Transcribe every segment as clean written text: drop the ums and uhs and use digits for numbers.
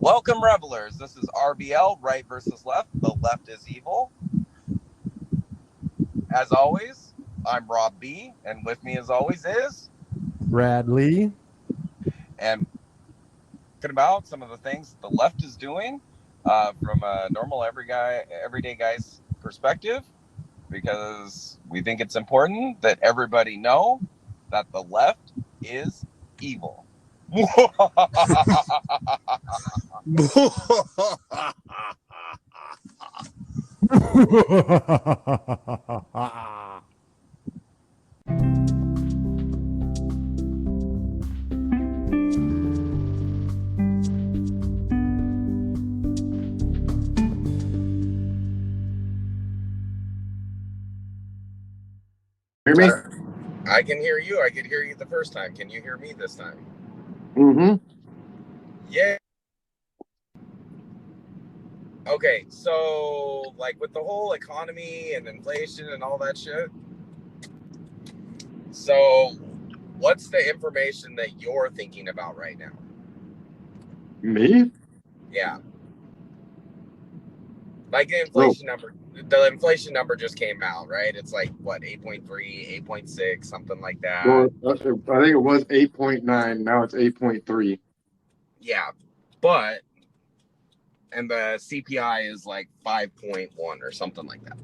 Welcome, revelers. This is RBL, right versus left. The left is evil. As always, I'm Rob B, and with me, as always, is Brad Lea. and talking about some of the things the left is doing from a normal everyday guy's perspective, because we think it's important that everybody know that the left is evil. Hear me? I can hear you. I could hear you the first time. Can you hear me this time? Mm-hmm. Yeah. Okay, so like with the whole economy and inflation and all that shit. So what's the information that you're thinking about right now? Me? Yeah. Like the inflation number. The inflation number just came out, right? It's like what, 8.3, 8.6, something like that. Well, I think it was 8.9. Now it's 8.3. Yeah. But and the CPI is like 5.1 or something like that.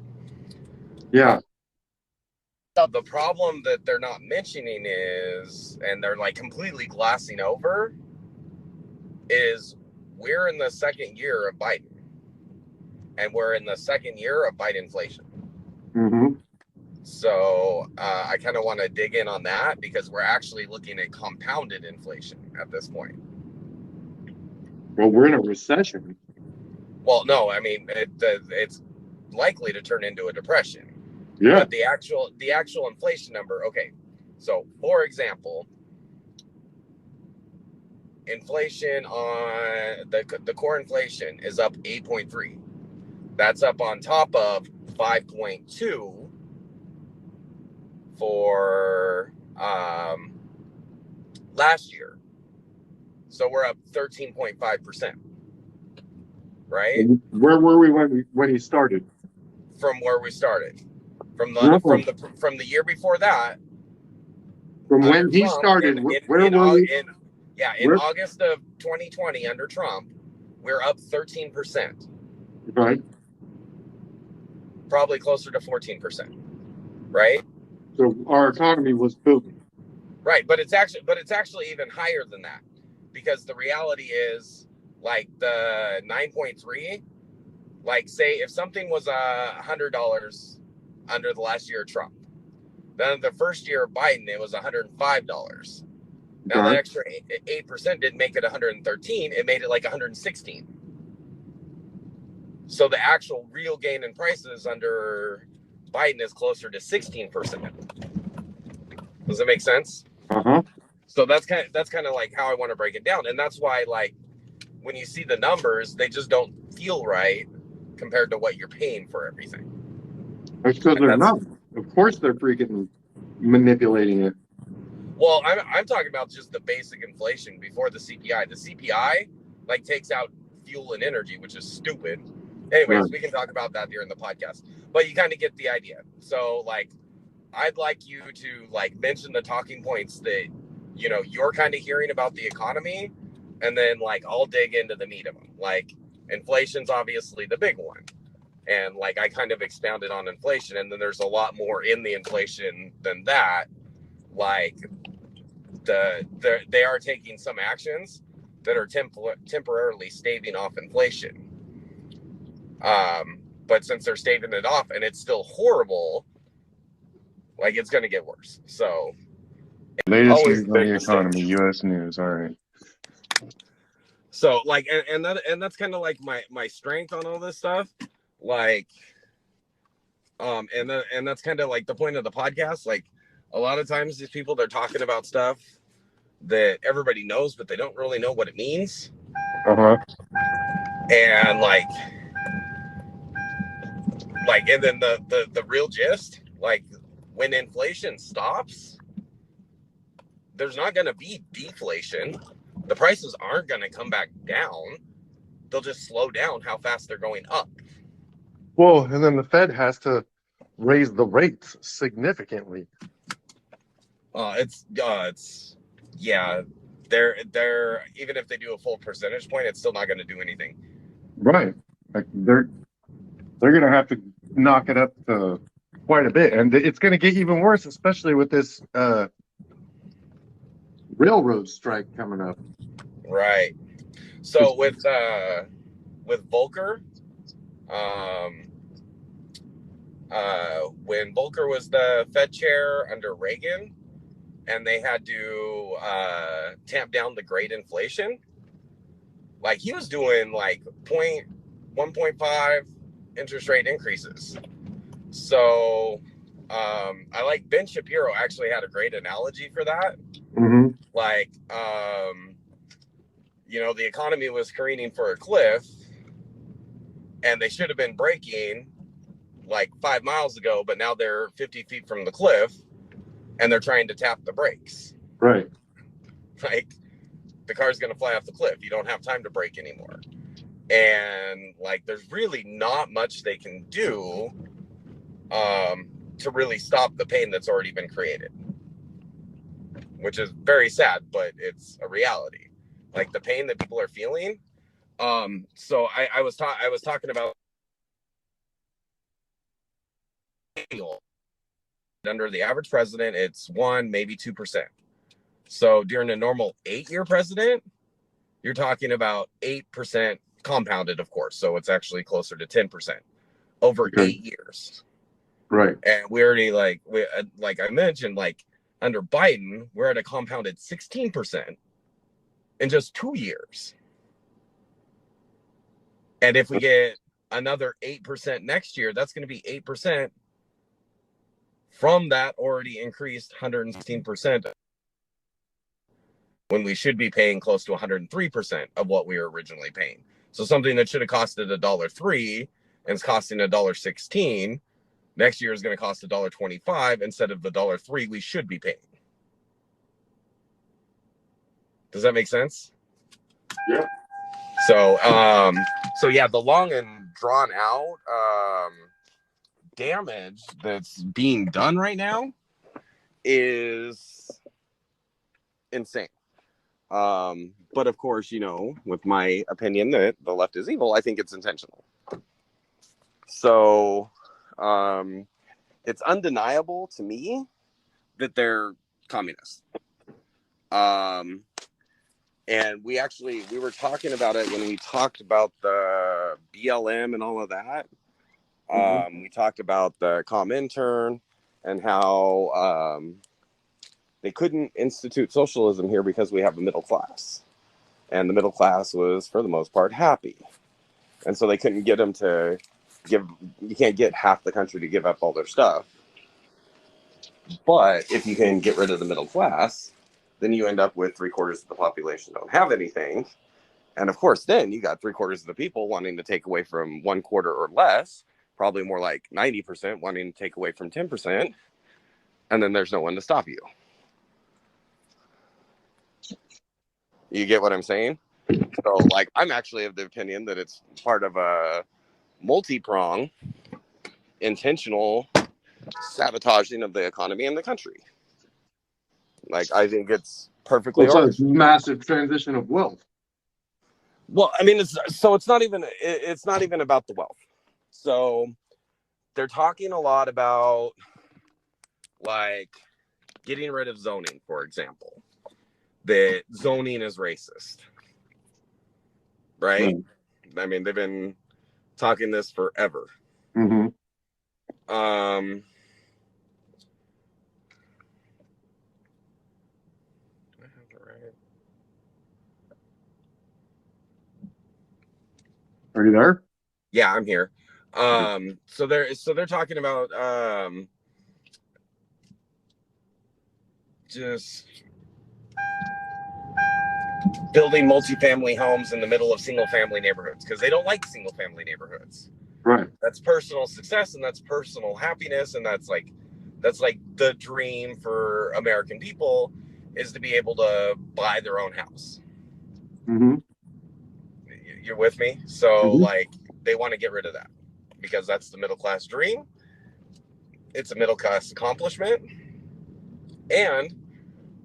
Yeah. The problem that they're not mentioning is, and they're like completely glossing over, is we're in the second year of Biden. And we're in the second year of Biden inflation. Mm-hmm. So I kind of want to dig in on that because we're actually looking at compounded inflation at this point. Well, we're in a recession. Well, no, I mean, it's likely to turn into a depression. Yeah. But the actual inflation number, okay. So, for example, inflation on the core inflation is up 8.3. That's up on top of 5.2 for last year. So we're up 13.5%. Right? Where were we when he started? From where we started. From the year before that. From when he started, where were we? In August of 2020 under Trump, we're up 13%. Right. Probably closer to 14%. Right? So our economy was booming. Right, but it's actually even higher than that. Because the reality is, like the 9.3, like say if something was $100 under the last year of Trump, then the first year of Biden it was $105. Now that extra 8% didn't make it 113; it made it like 116. So the actual real gain in prices under Biden is closer to 16%. Does that make sense? Uh-huh. So that's kind of like how I want to break it down, and that's why like when you see the numbers, they just don't feel right compared to what you're paying for everything. That's because they're not. Of course, they're freaking manipulating it. Well, I'm talking about just the basic inflation before the CPI. The CPI like takes out fuel and energy, which is stupid. Anyways, we can talk about that during the podcast. But you kind of get the idea. So like, I'd like you to like mention the talking points that you're kind of hearing about the economy, and then like I'll dig into the meat of them. Like inflation's obviously the big one, and like I kind of expounded on inflation, and then there's a lot more in the inflation than that. Like they are taking some actions that are temporarily staving off inflation. But since they're staving it off and it's still horrible, like it's going to get worse. So latest news on the economy, U.S. news. All right. So like, and that's kind of like my strength on all this stuff. Like, and that's kind of like the point of the podcast. Like a lot of times these people, they're talking about stuff that everybody knows, but they don't really know what it means. Uh-huh. And like, and then the real gist, like when inflation stops, there's not going to be deflation. The prices aren't going to come back down. they'll just slow down how fast they're going up. Well, and then the Fed has to raise the rates significantly. Yeah, they're even if they do a full percentage point, it's still not going to do anything. Right. Like they're going to have to knock it up to quite a bit, and it's going to get even worse, especially with this railroad strike coming up. Right. So with Volcker, when Volcker was the Fed chair under Reagan, and they had to tamp down the great inflation, like he was doing like 1.5 interest rate increases. So I like Ben Shapiro actually had a great analogy for that. Mm-hmm. Like, the economy was careening for a cliff, and they should have been braking like 5 miles ago, but now they're 50 feet from the cliff, and they're trying to tap the brakes. Right. Like, the car's going to fly off the cliff. You don't have time to brake anymore. And like, there's really not much they can do to really stop the pain that's already been created, which is very sad, but it's a reality. Like the pain that people are feeling. So I was talking about under the average president, it's 1, maybe 2%. So during a normal 8-year president, you're talking about 8% compounded, of course. So it's actually closer to 10% over 8 years. Right. And we already like I mentioned, like under Biden, we're at a compounded 16% in just 2 years. And if we get another 8% next year, that's going to be 8% from that already increased 116%, when we should be paying close to 103% of what we were originally paying. So something that should have costed $1.03 and is costing $1.16 next year is going to cost $1.25 instead of the $1.03 we should be paying. Does that make sense? Yeah. So yeah, the long and drawn out damage that's being done right now is insane. But of course, with my opinion that the left is evil, I think it's intentional. So it's undeniable to me that they're communists. And we were talking about it when we talked about the BLM and all of that. We talked about the Comintern and how they couldn't institute socialism here because we have a middle class. And the middle class was, for the most part, happy. And so they couldn't get them to you can't get half the country to give up all their stuff. But if you can get rid of the middle class, then you end up with 3/4 of the population don't have anything. And of course, then you got 3/4 of the people wanting to take away from 1/4 or less, probably more like 90% wanting to take away from 10%. And then there's no one to stop you. You get what I'm saying? So, like, I'm actually of the opinion that it's part of a multi-prong, intentional sabotaging of the economy and the country. Like, I think it's perfectly It's a massive transition of wealth. Well, I mean, it's not even about the wealth. So they're talking a lot about, like, getting rid of zoning, for example. That zoning is racist, right? I mean, they've been talking this forever. Mm-hmm. Are you there? Yeah, I'm here. So they're talking about just building multifamily homes in the middle of single-family neighborhoods because they don't like single-family neighborhoods. Right. That's personal success and that's personal happiness, and that's like the dream for American people is to be able to buy their own house. Mm-hmm. You're with me? So Mhm. like they want to get rid of that because that's the middle class dream. It's a middle class accomplishment. And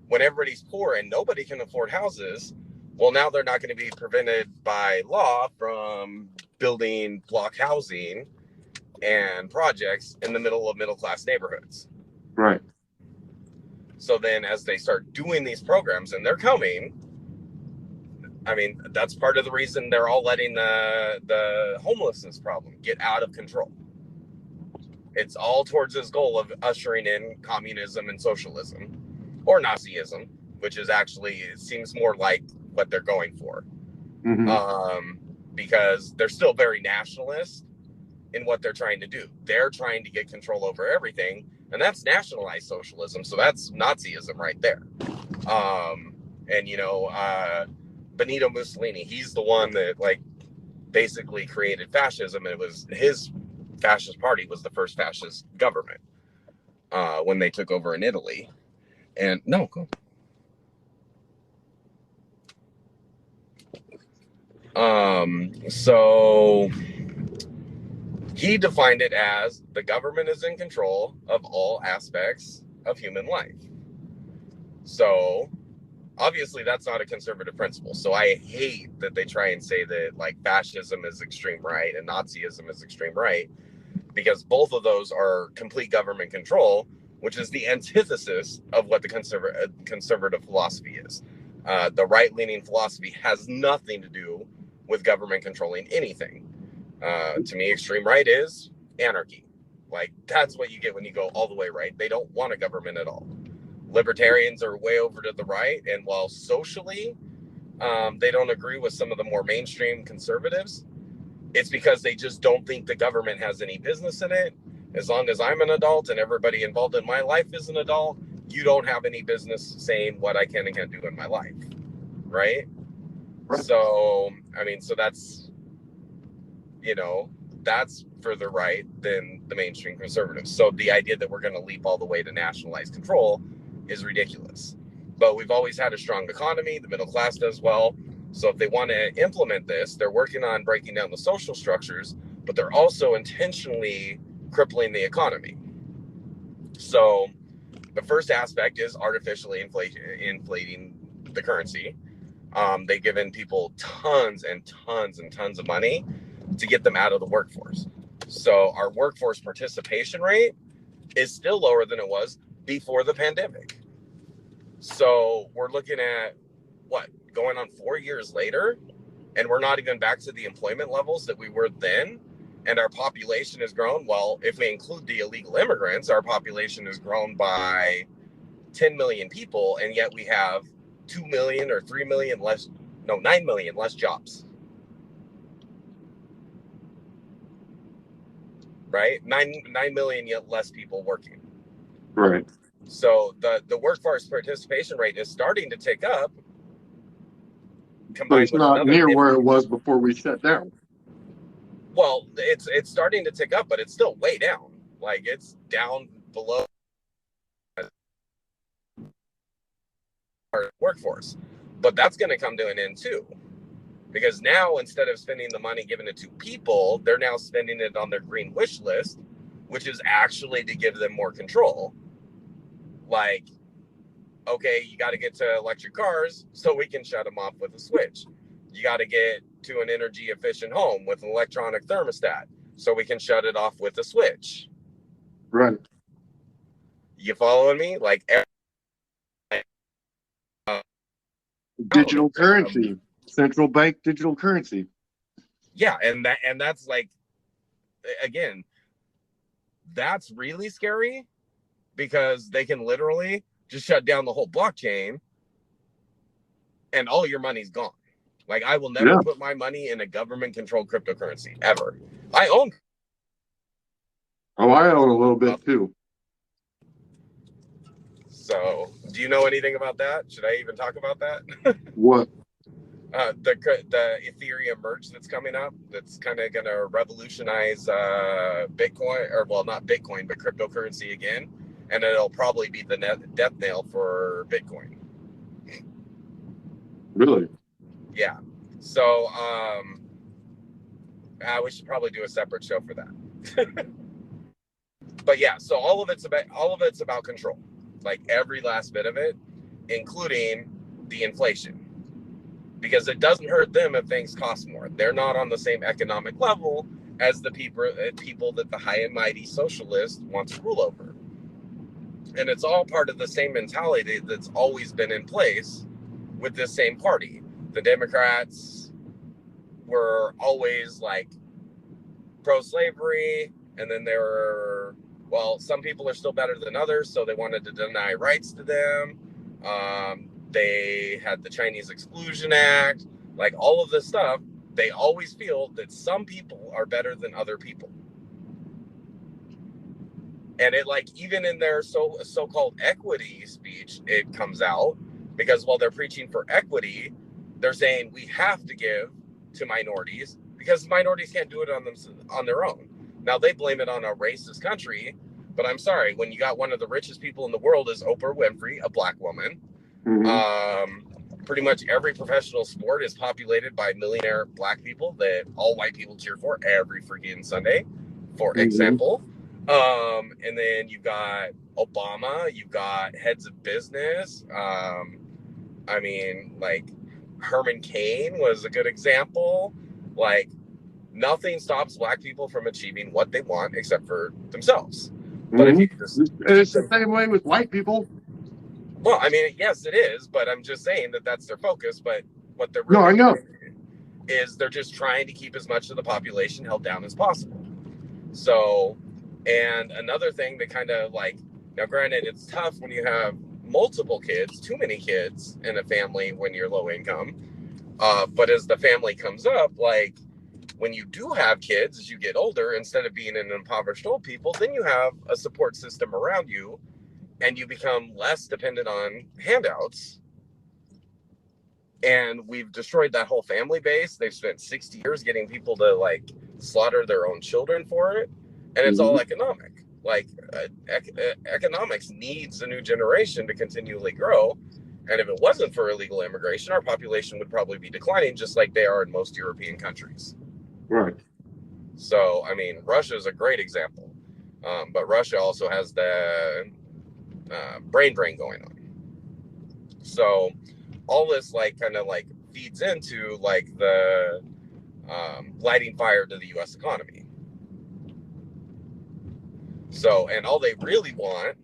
when everybody's poor and nobody can afford houses, well, now they're not going to be prevented by law from building block housing and projects in the middle of middle class neighborhoods. Right. So then as they start doing these programs, and they're coming, I mean, that's part of the reason they're all letting the homelessness problem get out of control. It's all towards this goal of ushering in communism and socialism, or Nazism, which is actually, it seems more like what they're going for. Mhm. Because they're still very nationalist in what they're trying to do. They're trying to get control over everything, and that's nationalized socialism. So that's Nazism right there. And you know, Benito Mussolini, he's the one that like basically created fascism. It was his fascist party was the first fascist government when they took over in Italy. And no, go. So he defined it as the government is in control of all aspects of human life. So obviously that's not a conservative principle. So I hate that they try and say that like fascism is extreme right and Nazism is extreme right, because both of those are complete government control, which is the antithesis of what the conservative philosophy is. The right-leaning philosophy has nothing to do with government controlling anything. To me, extreme right is anarchy. Like that's what you get when you go all the way right. They don't want a government at all. Libertarians are way over to the right, and while socially they don't agree with some of the more mainstream conservatives, it's because they just don't think the government has any business in it. As long as I'm an adult and everybody involved in my life is an adult, you don't have any business saying what I can and can't do in my life, right? Right. So I mean, so that's, you know, that's further right than the mainstream conservatives. So the idea that we're going to leap all the way to nationalized control is ridiculous. But we've always had a strong economy. The middle class does well. So if they want to implement this, they're working on breaking down the social structures, but they're also intentionally crippling the economy. So the first aspect is artificially inflating the currency. They've given people tons and tons and tons of money to get them out of the workforce. So our workforce participation rate is still lower than it was before the pandemic. So we're looking at what, going on 4 years later, and we're not even back to the employment levels that we were then. And our population has grown. Well, if we include the illegal immigrants, our population has grown by 10 million people, and yet we have 2 million or 3 million less, no, 9 million less jobs. Right? 9 million yet less people working. Right. So the workforce participation rate is starting to tick up. But Combined it's with not another, near where it was before we shut down. well, it's starting to tick up, but it's still way down. Like it's down below our workforce. But that's going to come to an end too. Because now instead of spending the money giving it to people, they're now spending it on their green wish list, which is actually to give them more control. Like, okay, you got to get to electric cars so we can shut them off with a switch. You got to get to an energy efficient home with an electronic thermostat so we can shut it off with a switch. Right. You following me? Like, Digital currency, central bank digital currency. yeah, and that's like, again, that's really scary because they can literally just shut down the whole blockchain and all your money's gone. Like, I will never put my money in a government controlled cryptocurrency ever. I own. Oh, I own a little bit too. So, do you know anything about that? Should I even talk about that? What? The Ethereum merge that's coming up, that's kind of going to revolutionize Bitcoin, or well, not Bitcoin, but cryptocurrency again, and it'll probably be the death nail for Bitcoin. Really? Yeah. So We should probably do a separate show for that. But yeah, so all of it's about control, like every last bit of it, including the inflation, because it doesn't hurt them if things cost more. They're not on the same economic level as the people that the high and mighty socialist want to rule over. And it's all part of the same mentality that's always been in place with this same party. The Democrats were always like pro-slavery, and then they were, well, some people are still better than others, so they wanted to deny rights to them. They had the Chinese Exclusion Act, like all of this stuff. They always feel that some people are better than other people. And it, like, even in their so-called equity speech, it comes out, because while they're preaching for equity, they're saying we have to give to minorities because minorities can't do it on their own. Now, they blame it on a racist country, but I'm sorry, when you got one of the richest people in the world is Oprah Winfrey, a black woman. Pretty much every professional sport is populated by millionaire black people that all white people cheer for every freaking Sunday, for example. And then you've got Obama, you've got heads of business. I mean, like, Herman Cain was a good example. Like, nothing stops black people from achieving what they want except for themselves. But if you just, it's the same way with white people. well, I mean, yes, it is, but I'm just saying that that's their focus. But what they're really I know. is they're just trying to keep as much of the population held down as possible. So, and another thing that kind of, like, now granted, it's tough when you have multiple kids, too many kids in a family when you're low income. But as the family comes up, like, when you do have kids, as you get older, instead of being an impoverished old people, then you have a support system around you, and you become less dependent on handouts. And we've destroyed that whole family base. They've spent 60 years getting people to, like, slaughter their own children for it. And it's all economic. Like, economics needs a new generation to continually grow. And if it wasn't for illegal immigration, our population would probably be declining, just like they are in most European countries. Right. So, I mean, Russia is a great example. But Russia also has the brain drain going on. So all this, like, kind of, like, feeds into, like, the lighting fire to the U.S. economy. So, and all they really want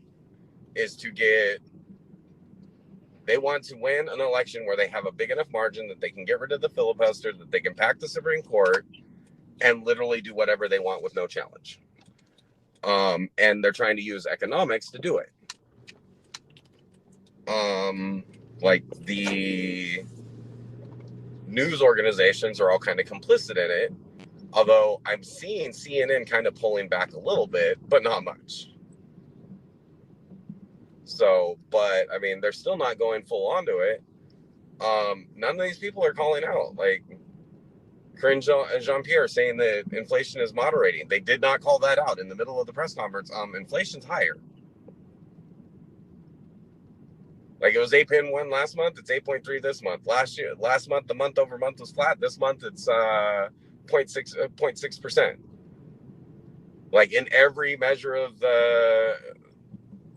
is they want to win an election where they have a big enough margin that they can get rid of the filibuster, that they can pack the Supreme Court, and literally do whatever they want with no challenge. And they're trying to use economics to do it. Like, the news organizations are all kind of complicit in it, although I'm seeing CNN kind of pulling back a little bit, but not much. So, but I mean, they're still not going full onto it. None of these people are calling out, like Karine Jean-Pierre saying that inflation is moderating. They did not call that out in the middle of the press conference. Inflation's higher. Like, it was 8.1 last month. It's 8.3 this month. Last month, the month over month was flat. This month, it's 0.6%. Like, in every measure of the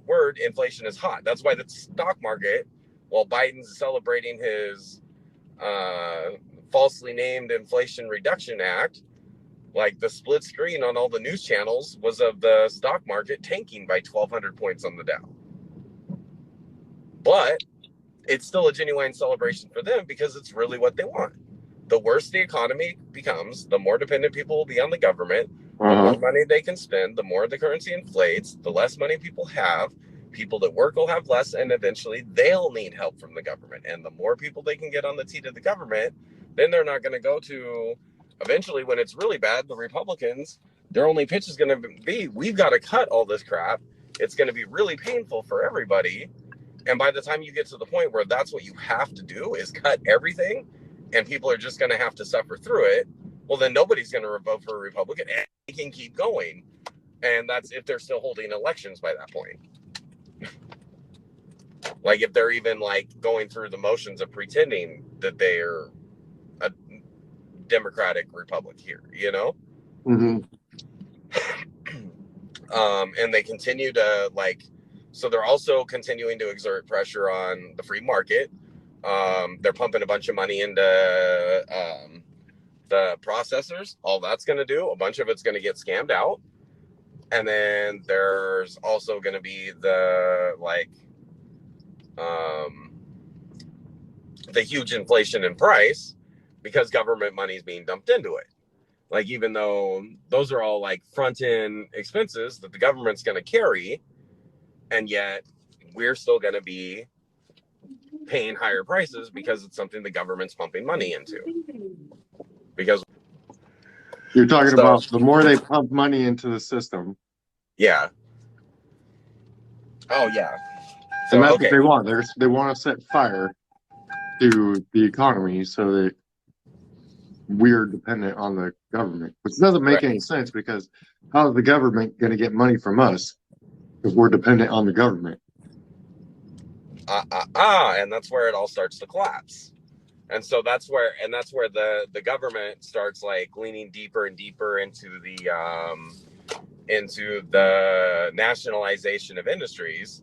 word, inflation is hot. That's why the stock market, while Biden's celebrating his falsely named Inflation Reduction Act, like, the split screen on all the news channels was of the stock market tanking by 1,200 points on the Dow. But it's still a genuine celebration for them because it's really what they want. The worse the economy becomes, the more dependent people will be on the government, the more money they can spend, the more the currency inflates, the less money people have. People that work will have less, and eventually they'll need help from the government. And the more people they can get on the teat of the government, then they're not going to go to, eventually, when it's really bad, the Republicans, their only pitch is going to be, we've got to cut all this crap. It's going to be really painful for everybody. And by the time you get to the point where that's what you have to do is cut everything, and people are just going to have to suffer through it, well, then nobody's going to vote for a Republican, and they can keep going. And that's if they're still holding elections by that point. Like, if they're even, like, going through the motions of pretending that they're democratic republic here, you know? Mm-hmm. And they continue to so they're also continuing to exert pressure on the free market. They're pumping a bunch of money into the processors. All that's going to do, a bunch of it's going to get scammed out. And then there's also going to be the huge inflation in price because government money is being dumped into it. Like, even though those are all like front end expenses that the government's going to carry, and yet we're still going to be paying higher prices because it's something the government's pumping money into. Because you're talking about the more they pump money into the system. Yeah. Oh yeah. So, and that's what they want. They want to set fire to the economy so that we're dependent on the government, which doesn't make any sense, because how is the government going to get money from us if we're dependent on the government? And that's where it all starts to collapse. And so that's where the government starts leaning deeper and deeper into the nationalization of industries.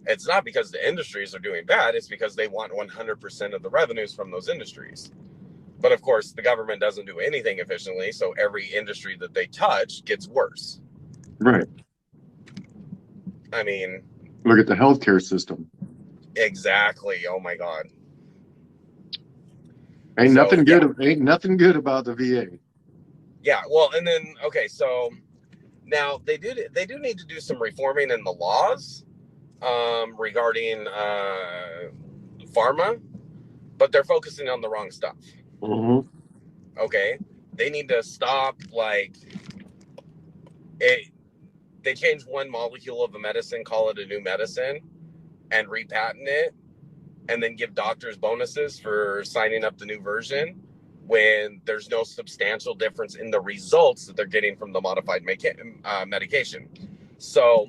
It's not because the industries are doing bad, it's because they want 100% of the revenues from those industries. But of course, the government doesn't do anything efficiently, so every industry that they touch gets worse. Right. I mean, look at the healthcare system. Exactly. Oh my God. Ain't nothing good about the VA. Yeah. Well, and then so now they do need to do some reforming in the laws regarding pharma, but they're focusing on the wrong stuff. Mm-hmm. Okay, they need to stop they change one molecule of a medicine, call it a new medicine, and repatent it, and then give doctors bonuses for signing up the new version when there's no substantial difference in the results that they're getting from the modified medication. So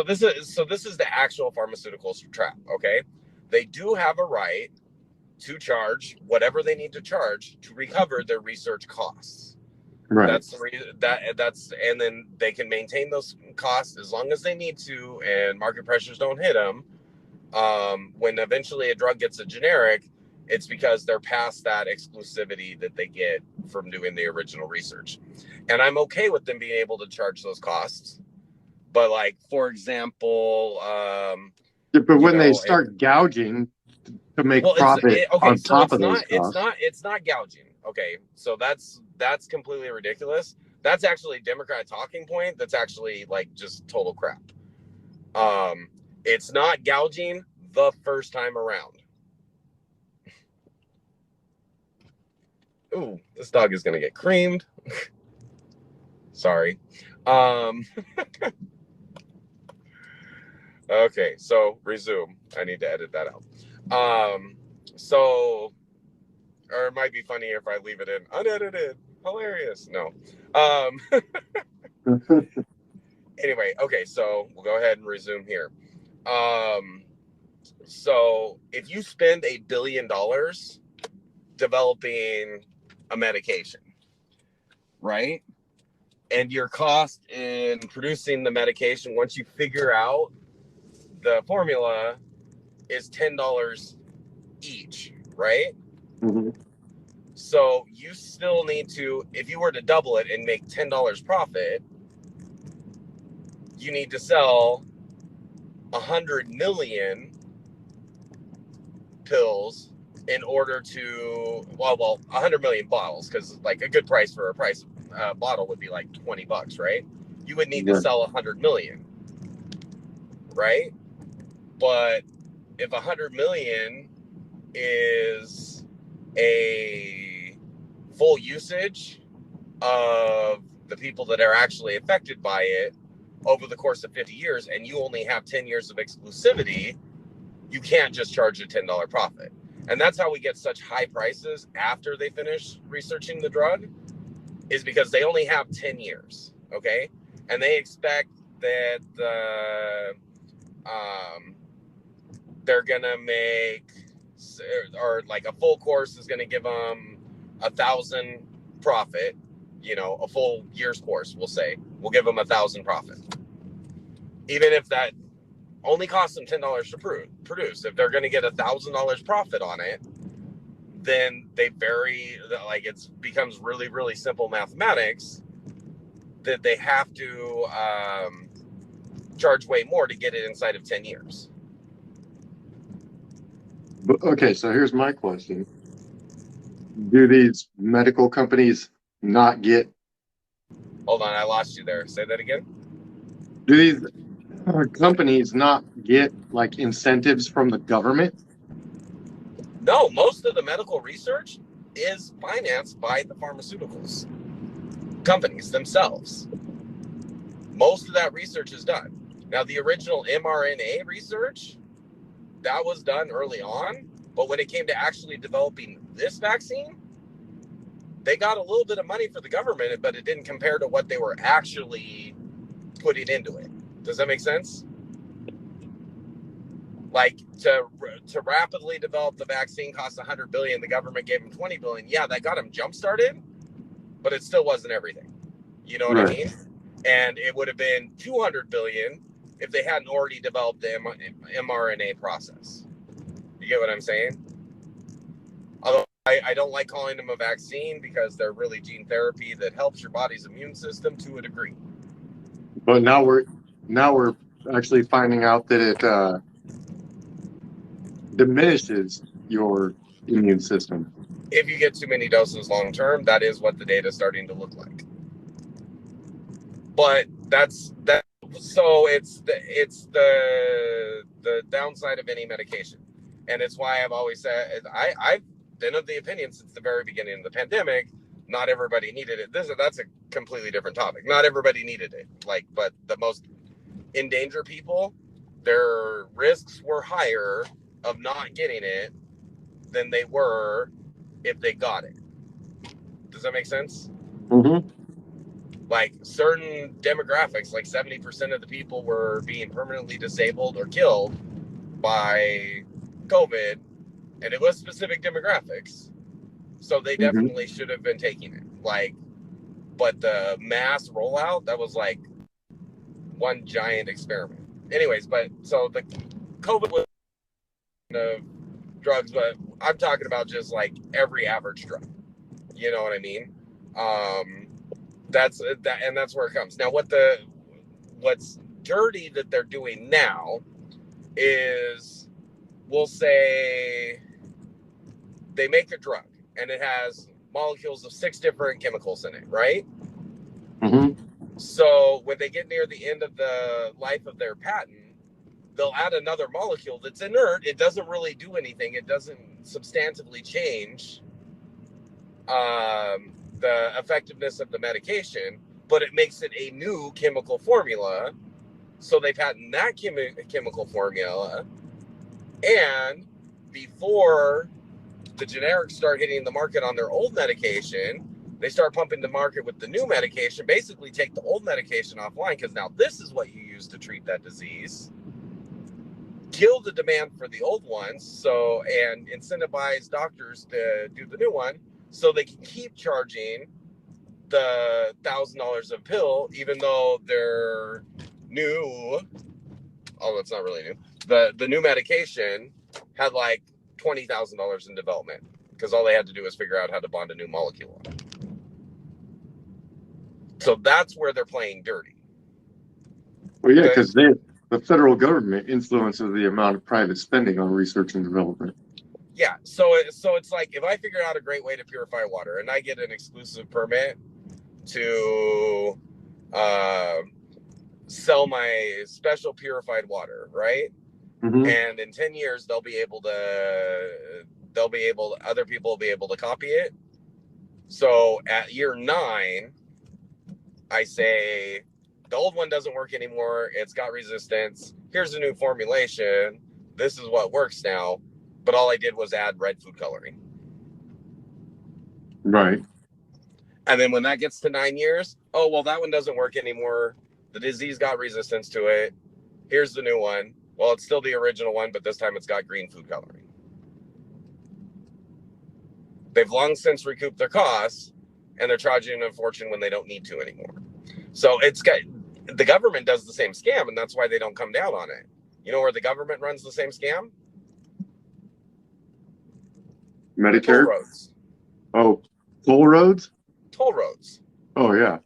this is the actual pharmaceuticals trap. Okay, they do have a right to charge whatever they need to charge to recover their research costs. Right. That's and then they can maintain those costs as long as they need to, and market pressures don't hit them. When eventually a drug gets a generic, it's because they're past that exclusivity that they get from doing the original research. And I'm okay with them being able to charge those costs. But for example, but when they start gouging to make profit on top of those costs, it's not gouging. Okay, so that's completely ridiculous. That's actually a Democrat talking point. That's actually just total crap. It's not gouging the first time around. Ooh, this dog is gonna get creamed. Sorry. Okay, so resume. I need to edit that out. Or it might be funnier if I leave it in unedited. Hilarious. No. Anyway, okay, so we'll go ahead and resume here. So if you spend $1 billion developing a medication, right? And your cost in producing the medication, once you figure out the formula, is $10 each, right? Mm-hmm. So you still need to, if you were to double it and make $10 profit, you need to sell 100 million pills in order to, 100 million bottles, because a good price for a bottle would be $20, right? You would need to sell 100 million, right? But if 100 million is a full usage of the people that are actually affected by it over the course of 50 years, and you only have 10 years of exclusivity, you can't just charge a $10 profit. And that's how we get such high prices after they finish researching the drug, is because they only have 10 years, okay? And they expect that they're gonna make, or a full course is gonna give them 1,000 profit, a full year's course, we'll say, we'll give them 1,000 profit. Even if that only costs them $10 to produce, if they're going to get $1,000 profit on it, then it becomes really, really simple mathematics that they have to charge way more to get it inside of 10 years. Okay, so here's my question. Do these medical companies not get... Hold on, I lost you there. Say that again. Do these companies not get like incentives from the government? No, most of the medical research is financed by the pharmaceuticals companies themselves. Most of that research is done. Now, the original mRNA research, that was done early on, but when it came to actually developing this vaccine, they got a little bit of money for the government, but it didn't compare to what they were actually putting into it. Does that make sense? Like to rapidly develop the vaccine cost $100 billion. The government gave them $20 billion. Yeah, that got them jump started, but it still wasn't everything. You know what I mean? And it would have been $200 billion if they hadn't already developed the mRNA process. You get what I'm saying? Although I don't like calling them a vaccine because they're really gene therapy that helps your body's immune system to a degree. But now we're actually finding out that it diminishes your immune system. If you get too many doses long term, that is what the data is starting to look like. But that's that. So it's the downside of any medication, and it's why I've always said I've been of the opinion since the very beginning of the pandemic. Not everybody needed it. That's a completely different topic. Not everybody needed it. But the most in danger people, their risks were higher of not getting it than they were if they got it. Does that make sense? Mm-hmm. Like certain demographics, like 70% of the people were being permanently disabled or killed by COVID, and it was specific demographics. So they definitely should have been taking it. But the mass rollout, that was like one giant experiment. Anyways, but so the COVID was of drugs, but I'm talking about just like every average drug. You know what I mean? That's where it comes. Now, what's dirty that they're doing now is, we'll say they make a drug and it has molecules of 6 different chemicals in it, right? Mm-hmm. So when they get near the end of the life of their patent, they'll add another molecule that's inert. It doesn't really do anything. It doesn't substantively change the effectiveness of the medication, but it makes it a new chemical formula. So they patent that chemical formula. And before the generics start hitting the market on their old medication, they start pumping the market with the new medication, basically take the old medication offline, because now this is what you use to treat that disease, kill the demand for the old ones, and incentivize doctors to do the new one, so they can keep charging the $1,000 a pill, even though they're new. Oh, it's not really new. The new medication had like $20,000 in development, because all they had to do was figure out how to bond a new molecule on it. So that's where they're playing dirty. Well, yeah, because the federal government influences the amount of private spending on research and development. Yeah, so it's like, if I figure out a great way to purify water and I get an exclusive permit to sell my special purified water, right? Mm-hmm. And in 10 years other people will be able to copy it. So at year 9, I say, the old one doesn't work anymore. It's got resistance. Here's a new formulation. This is what works now. But all I did was add red food coloring. Right. And then when that gets to 9 years, oh, well, that one doesn't work anymore. The disease got resistance to it. Here's the new one. Well, it's still the original one, but this time it's got green food coloring. They've long since recouped their costs, and they're charging a fortune when they don't need to anymore. So the government does the same scam, and that's why they don't come down on it. You know where the government runs the same scam? Medicare? Toll roads. Oh, toll roads? Toll roads. Oh, yeah.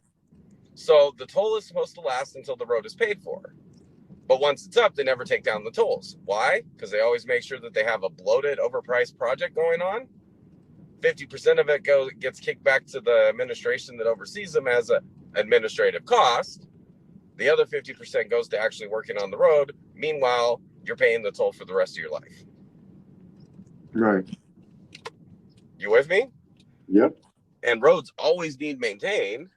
So the toll is supposed to last until the road is paid for. But once it's up, they never take down the tolls. Why? Because they always make sure that they have a bloated, overpriced project going on. 50% of it gets kicked back to the administration that oversees them as an administrative cost. The other 50% goes to actually working on the road. Meanwhile, you're paying the toll for the rest of your life. Right. You with me? Yep. And roads always need maintained.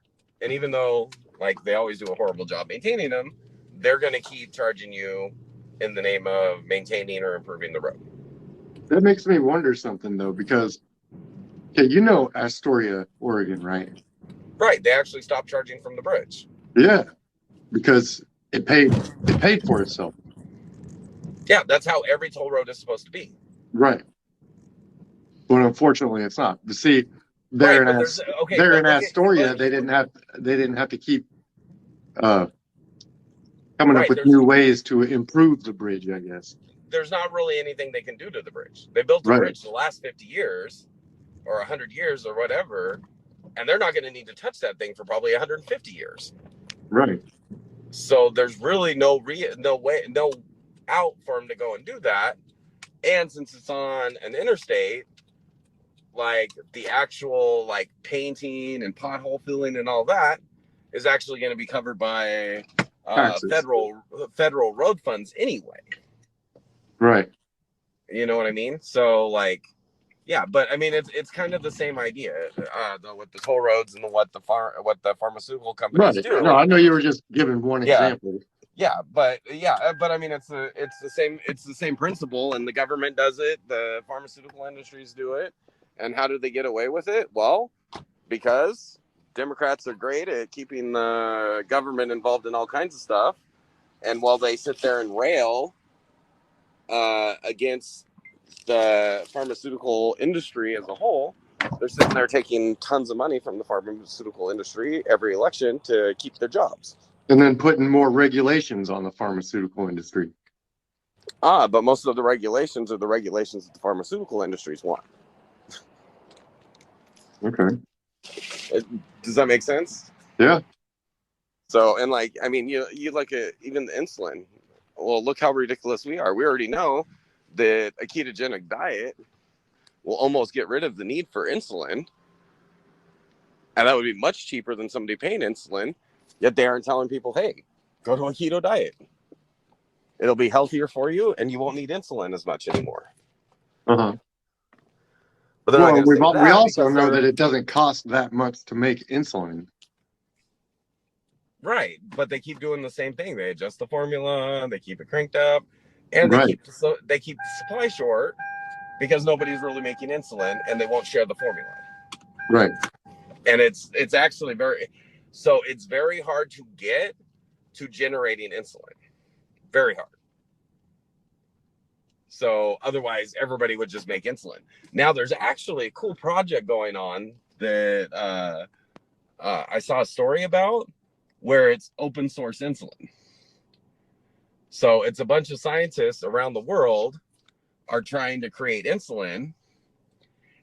And even though like they always do a horrible job maintaining them, they're going to keep charging you in the name of maintaining or improving the road. That makes me wonder something, though, because, okay, you know Astoria, Oregon, right? Right. They actually stopped charging from the bridge. Yeah, because it paid for itself. Yeah, that's how every toll road is supposed to be. Right. But unfortunately, it's not. You see, there in Astoria, they didn't have to keep coming up with new ways to improve the bridge, I guess. There's not really anything they can do to the bridge. They built the bridge the last 50 years or 100 years or whatever, and they're not going to need to touch that thing for probably 150 years. Right. So there's really no out for them to go and do that. And since it's on an interstate, like the actual like painting and pothole filling and all that is actually going to be covered by federal road funds anyway. Right. You know what I mean? So like, yeah, but I mean it's kind of the same idea with the toll roads and what the pharmaceutical companies do. No, I know you were just giving one example. But I mean it's the same principle, and the government does it, the pharmaceutical industries do it. And how do they get away with it? Well, because Democrats are great at keeping the government involved in all kinds of stuff. And while they sit there and rail against the pharmaceutical industry as a whole, they're sitting there taking tons of money from the pharmaceutical industry every election to keep their jobs. And then putting more regulations on the pharmaceutical industry. But most of the regulations are the regulations that the pharmaceutical industries want. Okay. Does that make sense? Yeah. So, and like, I mean, you look at even the insulin. Well, look how ridiculous we are. We already know that a ketogenic diet will almost get rid of the need for insulin. And that would be much cheaper than somebody paying insulin. Yet they aren't telling people, hey, go to a keto diet. It'll be healthier for you and you won't need insulin as much anymore. Uh-huh. But well, we also know that it doesn't cost that much to make insulin. Right, but they keep doing the same thing. They adjust the formula, they keep it cranked up, and they keep the supply short because nobody's really making insulin, and they won't share the formula. Right. And it's actually it's very hard to get to generating insulin. Very hard. So otherwise, everybody would just make insulin. Now, there's actually a cool project going on that I saw a story about where it's open source insulin. So it's a bunch of scientists around the world are trying to create insulin.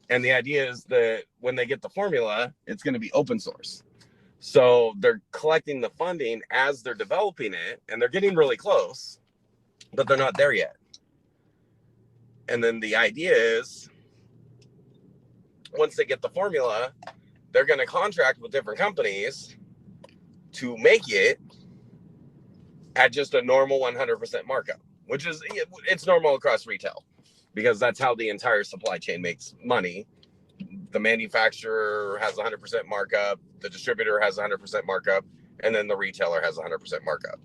And the idea is that when they get the formula, it's going to be open source. So they're collecting the funding as they're developing it, and they're getting really close, but they're not there yet. And then the idea is once they get the formula, they're going to contract with different companies to make it at just a normal 100% markup, which is, it's normal across retail because that's how the entire supply chain makes money. The manufacturer has 100% markup, the distributor has 100% markup, and then the retailer has 100% markup.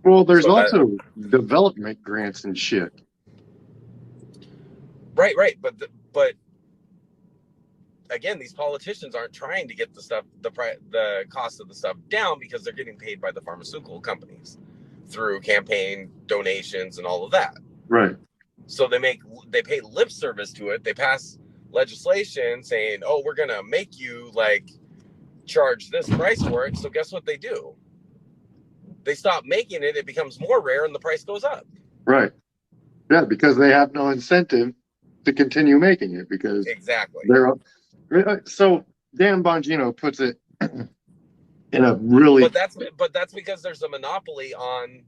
Well, there's also development grants and shit. Right. But again, these politicians aren't trying to get the cost of the stuff down because they're getting paid by the pharmaceutical companies through campaign donations and all of that. Right. So they pay lip service to it. They pass legislation saying, oh, we're going to make you like charge this price for it. So guess what they do? They stop making it. It becomes more rare and the price goes up. Right. Yeah, because they have no incentive to continue making it because exactly they're so Dan Bongino puts it in a really but that's because there's a monopoly on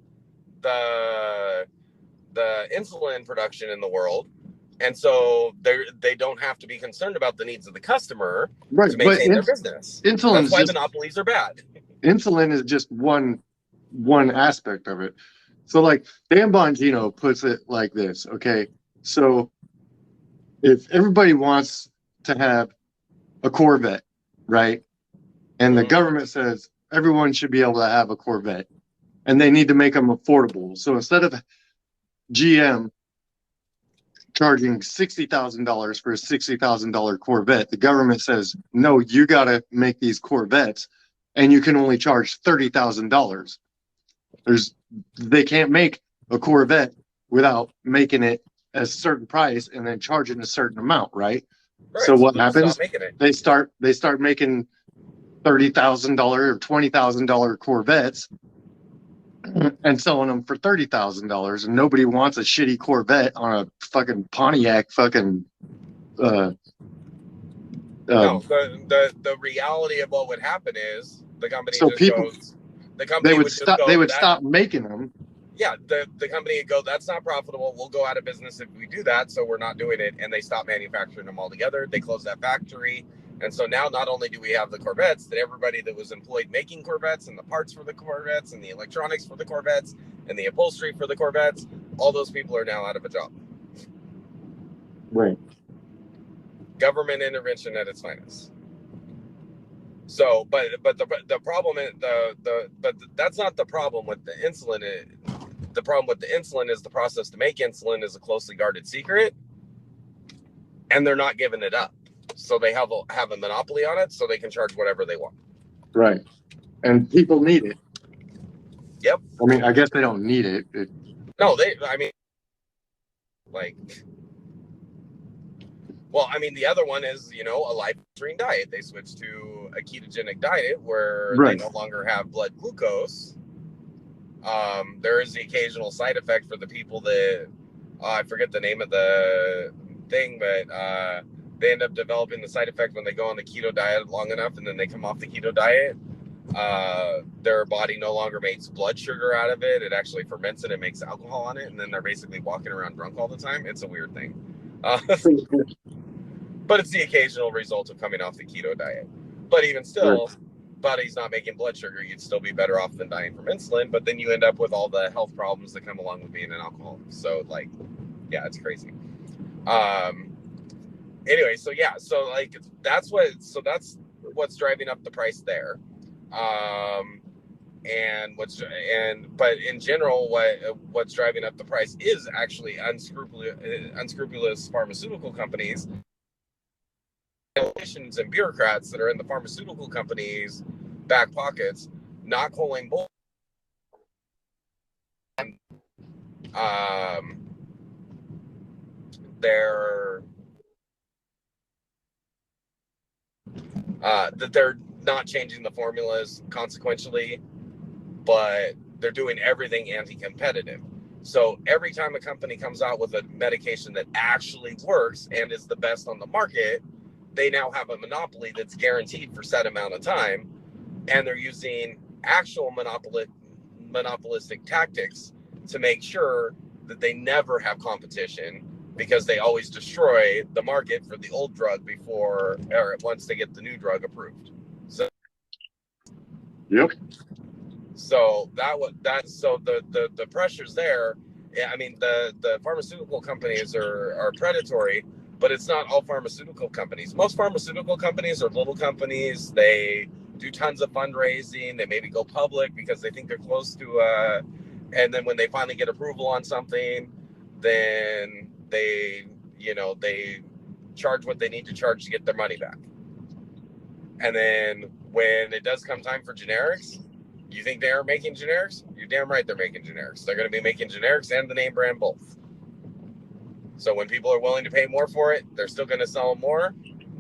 the insulin production in the world, and so they don't have to be concerned about the needs of the customer to maintain their business. That's why monopolies are bad. Insulin is just one aspect of it. So like Dan Bongino puts it like this, okay? So if everybody wants to have a Corvette, right? And the government says everyone should be able to have a Corvette and they need to make them affordable. So instead of GM charging $60,000 for a $60,000 Corvette, the government says, no, you got to make these Corvettes and you can only charge $30,000. They can't make a Corvette without making it a certain price and then charging a certain amount, right? So what happens? They start making $30,000 or $20,000 Corvettes and selling them for $30,000, and nobody wants a shitty Corvette on a fucking Pontiac fucking. No, the reality of what would happen is the company they would stop making them. Yeah, the company would go, that's not profitable. We'll go out of business if we do that, so we're not doing it. And they stop manufacturing them altogether. They close that factory. And so now not only do we have the Corvettes, that everybody that was employed making Corvettes and the parts for the Corvettes and the electronics for the Corvettes and the upholstery for the Corvettes, all those people are now out of a job. Right. Government intervention at its finest. So, but the problem is but that's not the problem with the insulin. The problem with the insulin is the process to make insulin is a closely guarded secret, and they're not giving it up. So they have a monopoly on it, so they can charge whatever they want. Right, and people need it. Yep. I mean, I guess they don't need it. No, well, I mean, the other one is, a life-altering diet. They switch to a ketogenic diet where they no longer have blood glucose. There is the occasional side effect for the people that, I forget the name of the thing, but they end up developing the side effect when they go on the keto diet long enough and then they come off the keto diet. Their body no longer makes blood sugar out of it. It actually ferments it and makes alcohol on it. And then they're basically walking around drunk all the time. It's a weird thing. But it's the occasional result of coming off the keto diet. But even still, body's not making blood sugar. You'd still be better off than dying from insulin. But then you end up with all the health problems that come along with being an alcoholic. So, it's crazy. Anyway, so that's what's driving up the price there. But in general, what's driving up the price is actually unscrupulous pharmaceutical companies, politicians and bureaucrats that are in the pharmaceutical companies' back pockets, not calling bull. That they're not changing the formulas consequentially, but they're doing everything anti-competitive. So every time a company comes out with a medication that actually works and is the best on the market, they now have a monopoly that's guaranteed for a set amount of time, and they're using actual monopolistic tactics to make sure that they never have competition, because they always destroy the market for the old drug once they get the new drug approved. So, yep. So the pressures there. I mean, the pharmaceutical companies are predatory, but it's not all pharmaceutical companies. Most pharmaceutical companies are little companies. They do tons of fundraising. They maybe go public because they think they're close to and then when they finally get approval on something, then they charge what they need to charge to get their money back. And then when it does come time for generics, you think they are making generics? You're damn right they're making generics. They're going to be making generics and the name brand both. So when people are willing to pay more for it, they're still going to sell them more.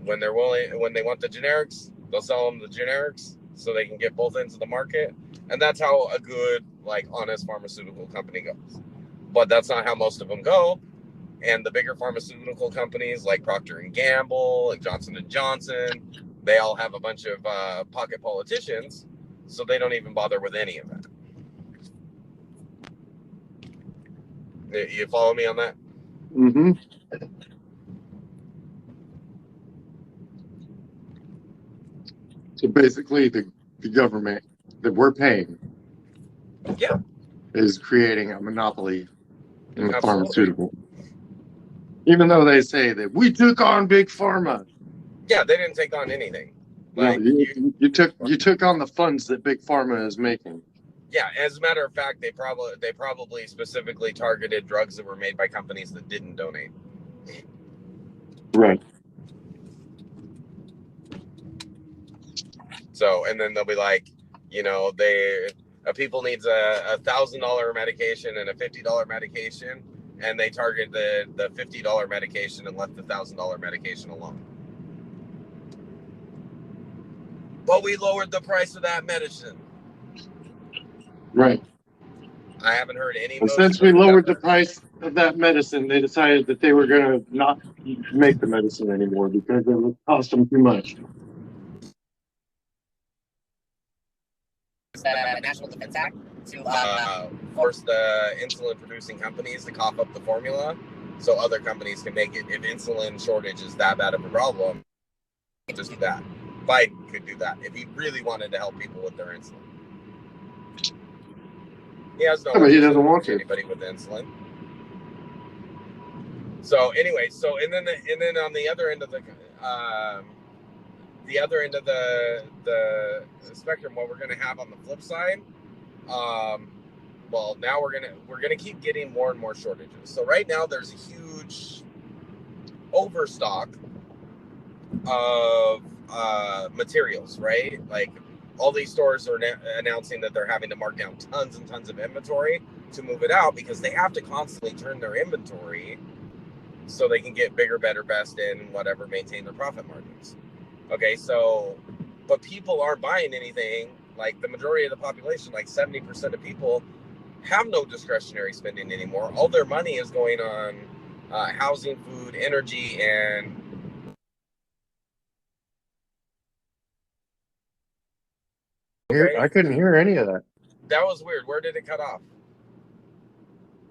When they want the generics, they'll sell them the generics so they can get both ends of the market. And that's how a good, like, honest pharmaceutical company goes. But that's not how most of them go. And the bigger pharmaceutical companies like Procter & Gamble, like Johnson & Johnson, they all have a bunch of pocket politicians, so they don't even bother with any of that. You follow me on that? Mm-hmm. So basically, the government that we're paying, yeah, is creating a monopoly in the absolutely. pharmaceutical. Even though they say that we took on big pharma. Yeah, they didn't take on anything. Like, no, you took on the funds that big pharma is making. Yeah, as a matter of fact, they probably specifically targeted drugs that were made by companies that didn't donate. Right. So, and then they'll be like, people needs a $1,000 medication and a $50 medication, and they target the $50 medication and left the $1,000 medication alone. But we lowered the price of that medicine. Right. I haven't heard any. And since we lowered the price of that medicine, they decided that they were going to not make the medicine anymore because it would cost them too much. The National Defense Act to force the insulin-producing companies to cough up the formula so other companies can make it. If insulin shortage is that bad of a problem, just do that. Biden could do that if he really wanted to help people with their insulin. He has no. But he doesn't want to. Anybody with insulin. So anyway, and then on the other end of the spectrum, what we're going to have on the flip side, well, now we're gonna keep getting more and more shortages. So right now there's a huge overstock of materials, right? Like all these stores are announcing that they're having to mark down tons and tons of inventory to move it out because they have to constantly turn their inventory so they can get bigger, better, best, and whatever, maintain their profit margins. Okay, so, but people aren't buying anything. Like the majority of the population, like 70% of people, have no discretionary spending anymore. All their money is going on housing, food, energy, and I couldn't hear any of that. That was weird. Where did it cut off?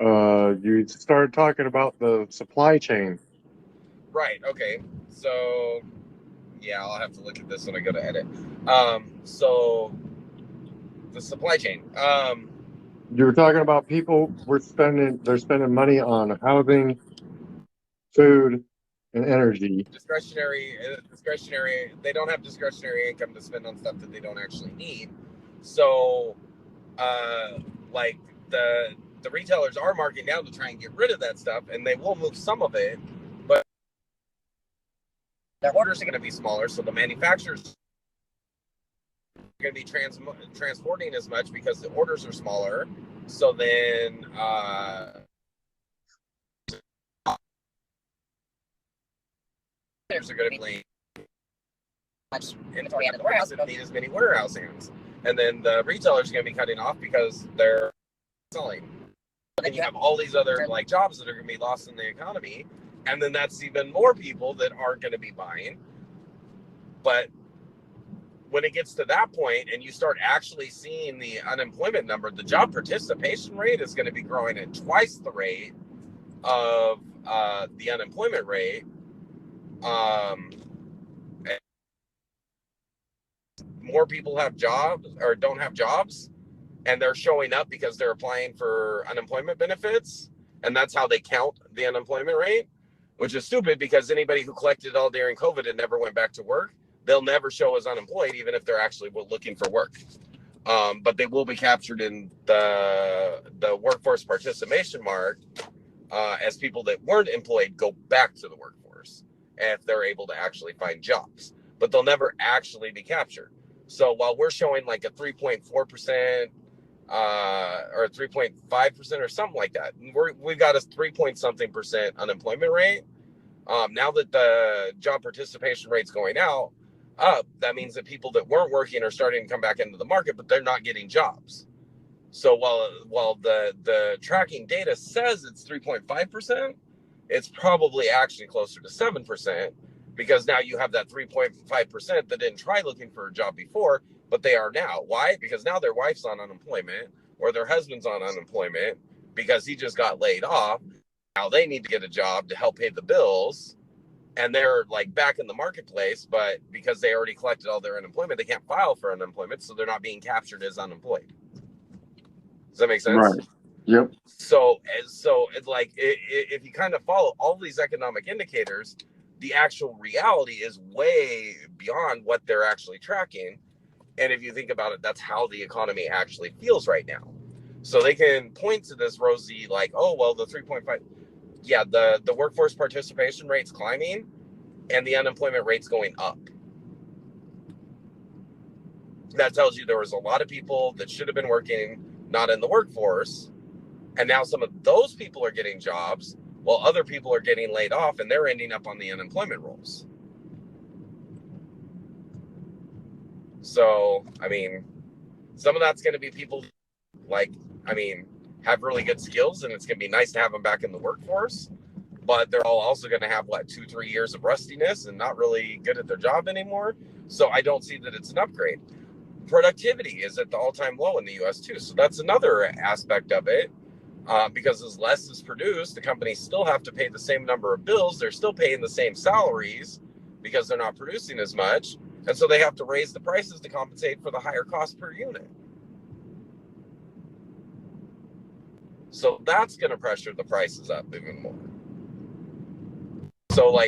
You started talking about the supply chain. Right. Okay. So, yeah, I'll have to look at this when I go to edit. So the supply chain. You were talking about people they're spending money on housing, food, and energy. Discretionary. They don't have discretionary income to spend on stuff that they don't actually need. So, like the retailers are marking down to try and get rid of that stuff, and they will move some of it, but their orders are going to be smaller, so the manufacturers are going to be transporting as much because the orders are smaller. So then are going to be much inventory out of the warehouse. They don't need as many warehouse hands, and then the retailers are going to be cutting off because they're selling. And you have all these other like jobs that are going to be lost in the economy, and then that's even more people that aren't going to be buying. But when it gets to that point and you start actually seeing the unemployment number, the job participation rate is going to be growing at twice the rate of the unemployment rate. More people have jobs or don't have jobs, and they're showing up because they're applying for unemployment benefits, and that's how they count the unemployment rate, which is stupid because anybody who collected it all during COVID and never went back to work, they'll never show as unemployed even if they're actually looking for work. But they will be captured in the workforce participation mark as people that weren't employed go back to the workforce if they're able to actually find jobs, but they'll never actually be captured. So while we're showing like a 3.4% or 3.5% or something like that. We've got a 3-point-something% unemployment rate. Now that the job participation rate's going up, that means that people that weren't working are starting to come back into the market, but they're not getting jobs. So while the tracking data says it's 3.5%, it's probably actually closer to 7%, because now you have that 3.5% that didn't try looking for a job before, but they are now. Why? Because now their wife's on unemployment or their husband's on unemployment because he just got laid off. Now they need to get a job to help pay the bills, and they're like back in the marketplace, but because they already collected all their unemployment, they can't file for unemployment, so they're not being captured as unemployed. Does that make sense? Right. Yep. So it's like if you kind of follow all these economic indicators, the actual reality is way beyond what they're actually tracking. And if you think about it, that's how the economy actually feels right now. So they can point to this rosy, like, oh, well, the 3.5, yeah, the workforce participation rate's climbing and the unemployment rate's going up. That tells you there was a lot of people that should have been working, not in the workforce. And now some of those people are getting jobs while other people are getting laid off, and they're ending up on the unemployment rolls. So, I mean, some of that's going to be people have really good skills, and it's going to be nice to have them back in the workforce. But they're all also going to have 2-3 years of rustiness and not really good at their job anymore. So I don't see that it's an upgrade. Productivity is at the all-time low in the U.S. too. So that's another aspect of it. Because as less is produced, the companies still have to pay the same number of bills. They're still paying the same salaries because they're not producing as much. And so they have to raise the prices to compensate for the higher cost per unit. So that's going to pressure the prices up even more. So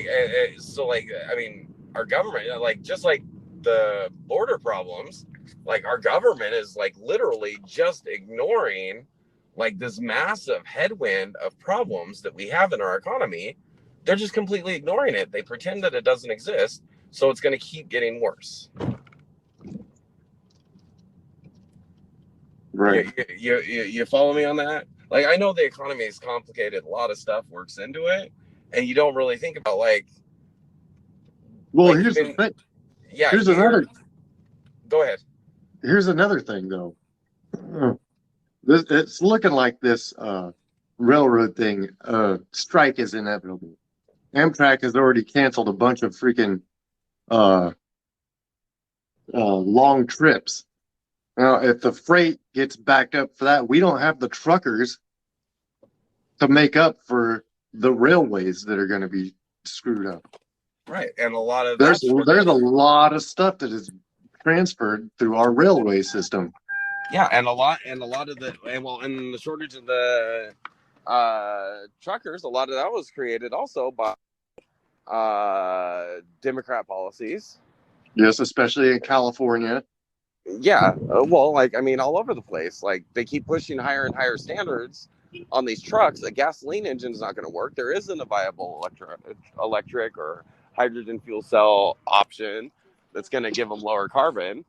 our government, just like the border problems, our government is literally just ignoring this massive headwind of problems that we have in our economy. They're just completely ignoring it. They pretend that it doesn't exist, so it's going to keep getting worse. Right. You follow me on that? I know the economy is complicated. A lot of stuff works into it, and you don't really think about Well, here's the thing. Yeah. Go ahead. Here's another thing, though. It's looking like this railroad thing strike is inevitable. Amtrak has already canceled a bunch of freaking long trips. Now, if the freight gets backed up for that, we don't have the truckers to make up for the railways that are going to be screwed up. Right, and a lot of there's a lot of stuff that is transferred through our railway system. Yeah, and a lot of the and the shortage of the truckers, a lot of that was created also by Democrat policies. Yes, especially in California. Yeah, all over the place. They keep pushing higher and higher standards on these trucks. A gasoline engine is not going to work. There isn't a viable electric or hydrogen fuel cell option that's going to give them lower carbon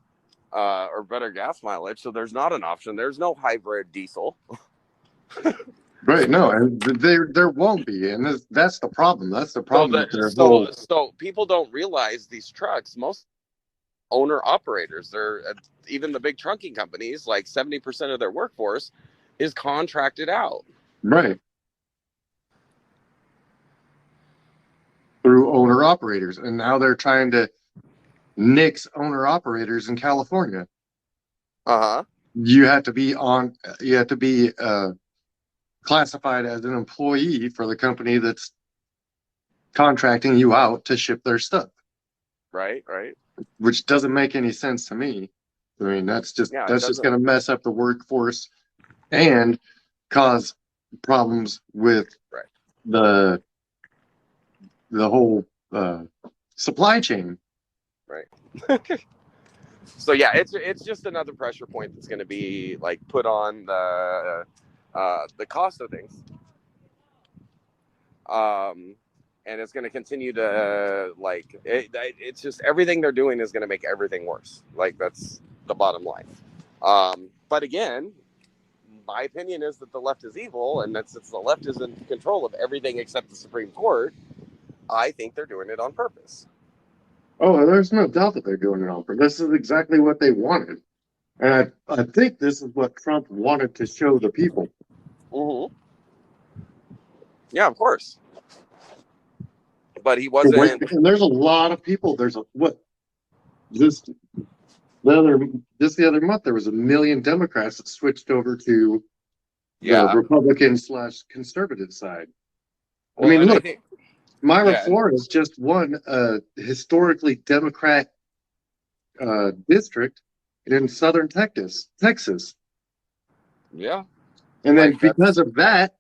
or better gas mileage. So there's not an option. There's no hybrid diesel. Right, no, and there won't be, and that's the problem. That's the problem. So people don't realize these trucks, most owner operators, they're even the big trunking companies, 70% of their workforce is contracted out. Right. Through owner operators, and now they're trying to nix owner operators in California. You have to be classified as an employee for the company that's contracting you out to ship their stuff. Right. Which doesn't make any sense to me. I mean, that's just going to mess up the workforce and cause problems with the whole supply chain. Right. So yeah, it's just another pressure point that's going to be put on the cost of things. And it's going to continue to it's just everything they're doing is going to make everything worse. That's the bottom line. But again, my opinion is that the left is evil, and that since the left is in control of everything except the Supreme Court, I think they're doing it on purpose. Oh, there's no doubt that they're doing it on purpose. This is exactly what they wanted. And I think this is what Trump wanted to show the people. Mm-hmm. Yeah, of course. But he wasn't. And there's a lot of people. Just the other month, there was 1 million Democrats that switched over to the Republican/conservative side. Well, I mean, look, Myra Flores just won a historically Democrat district in southern Texas. Yeah. And then because of that,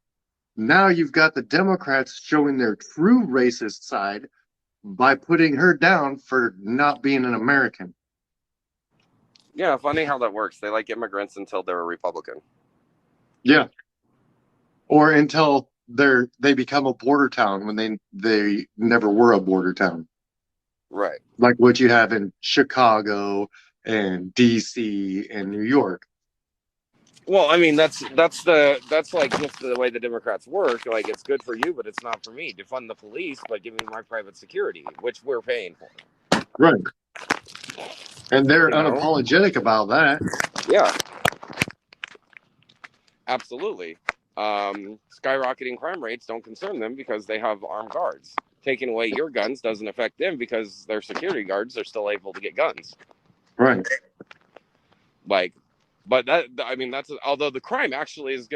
now you've got the Democrats showing their true racist side by putting her down for not being an American. Yeah, funny how that works. They like immigrants until they're a Republican. Yeah. Or until they become a border town when they never were a border town. Right. Like what you have in Chicago and DC and New York. Well, I mean, that's like just the way the Democrats work. Like, it's good for you, but it's not for me. Defund the police, but give me my private security, which we're paying for. Right. And they're unapologetic about that. Yeah. Absolutely. Skyrocketing crime rates don't concern them because they have armed guards. Taking away your guns doesn't affect them because their security guards are still able to get guns. Right. But that's although the crime actually is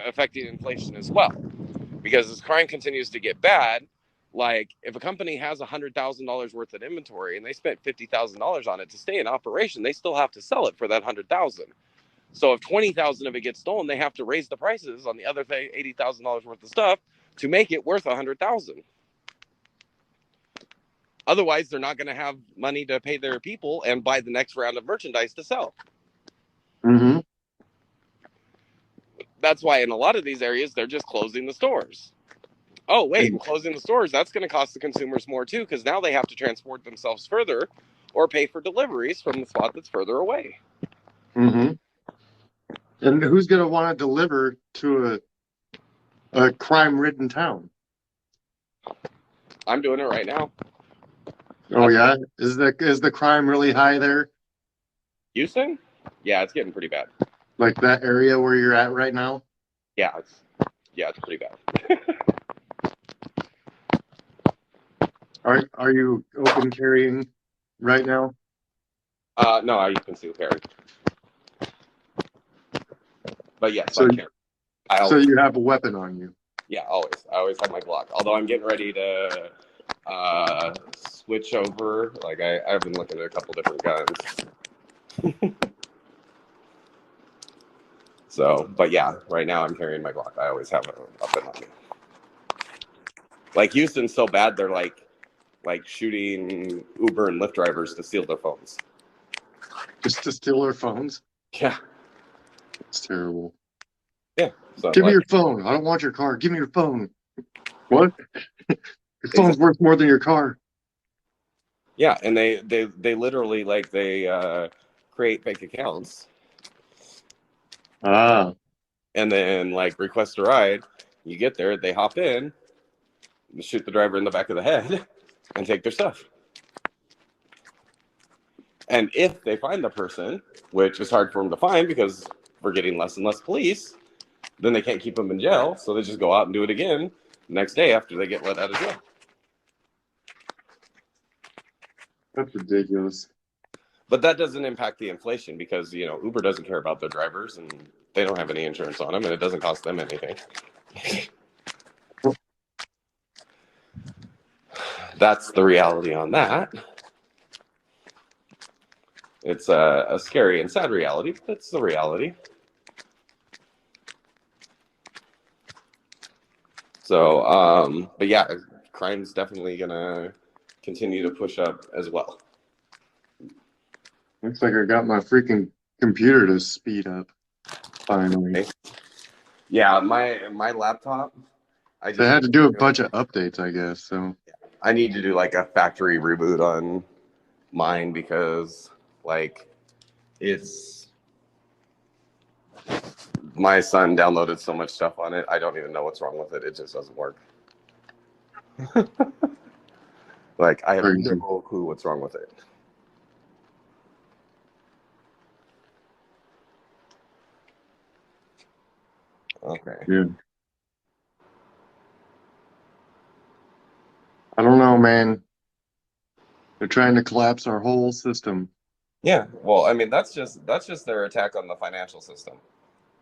affecting inflation as well, because as crime continues to get bad, like if a company has $100,000 worth of inventory and they spent $50,000 on it to stay in operation, they still have to sell it for that $100,000. So if $20,000 of it gets stolen, they have to raise the prices on the other $80,000 worth of stuff to make it worth $100,000. Otherwise, they're not going to have money to pay their people and buy the next round of merchandise to sell. Mm-hmm. That's why in a lot of these areas, they're just closing the stores. Oh, wait, and closing the stores, that's going to cost the consumers more too, because now they have to transport themselves further or pay for deliveries from the spot that's further away. Mm-hmm. And who's going to want to deliver to a crime-ridden town? I'm doing it right now. Oh, yeah? Is the crime really high there? Houston? Yeah, it's getting pretty bad. Like that area where you're at right now? Yeah, it's pretty bad. Are you open carrying right now? No, I use concealed carry. But yes, so, I carry. So you have a weapon on you? Yeah, always. I always have my Glock. Although I'm getting ready to switch over. Like I've been looking at a couple different guns. So, but yeah, right now I'm carrying my Glock. I always have a weapon on me. Like Houston's so bad, they're like shooting Uber and Lyft drivers to steal their phones. Just to steal their phones? Yeah. It's terrible. Yeah. So, give me your phone. I don't want your car. Give me your phone. What? Your phone's worth more than your car. Yeah, and they literally create fake accounts. Ah. And then request a ride. You get there, they hop in, shoot the driver in the back of the head, and take their stuff. And if they find the person, which is hard for them to find because we're getting less and less police, then they can't keep them in jail, so they just go out and do it again the next day after they get let out of jail. That's ridiculous. But that doesn't impact the inflation because, Uber doesn't care about their drivers and they don't have any insurance on them and it doesn't cost them anything. That's the reality on that. It's a scary and sad reality, but that's the reality. So, but yeah, crime's definitely going to continue to push up as well. Looks like I got my freaking computer to speed up finally. Yeah, my laptop. They had to do a bunch of updates, I guess. So I need to do a factory reboot on mine because it's My son downloaded so much stuff on it. I don't even know what's wrong with it. It just doesn't work. Like, I have no clue what's wrong with it. Okay. Yeah. I don't know, man. They're trying to collapse our whole system. Yeah. Well, I mean, that's just their attack on the financial system.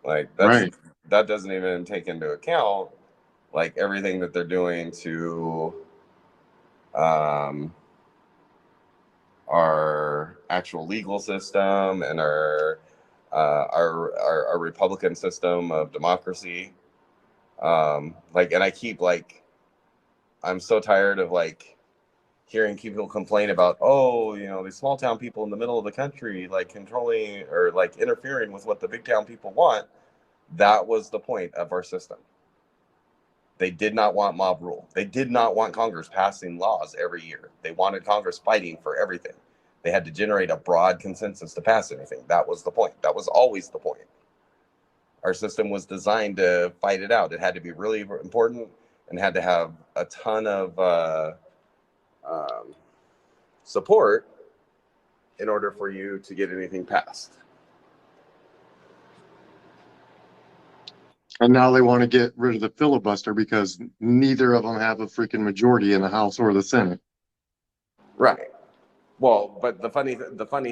Like, Right. that doesn't even take into account like everything that they're doing to our actual legal system and our Republican system of democracy. Like, and I keep like, I'm so tired of like hearing people complain about, oh, you know, these small town people in the middle of the country, like controlling or like interfering with what the big town people want. That was the point of our system. They did not want mob rule. They did not want Congress passing laws every year. They wanted Congress fighting for everything. They had to generate a broad consensus to pass anything. That was the point. That was always the point. Our system was designed to fight it out. It had to be really important and had to have a ton of support in order for you to get anything passed. And now they want to get rid of the filibuster because neither of them have a freaking majority in the House or the Senate. Right. Well, but the funny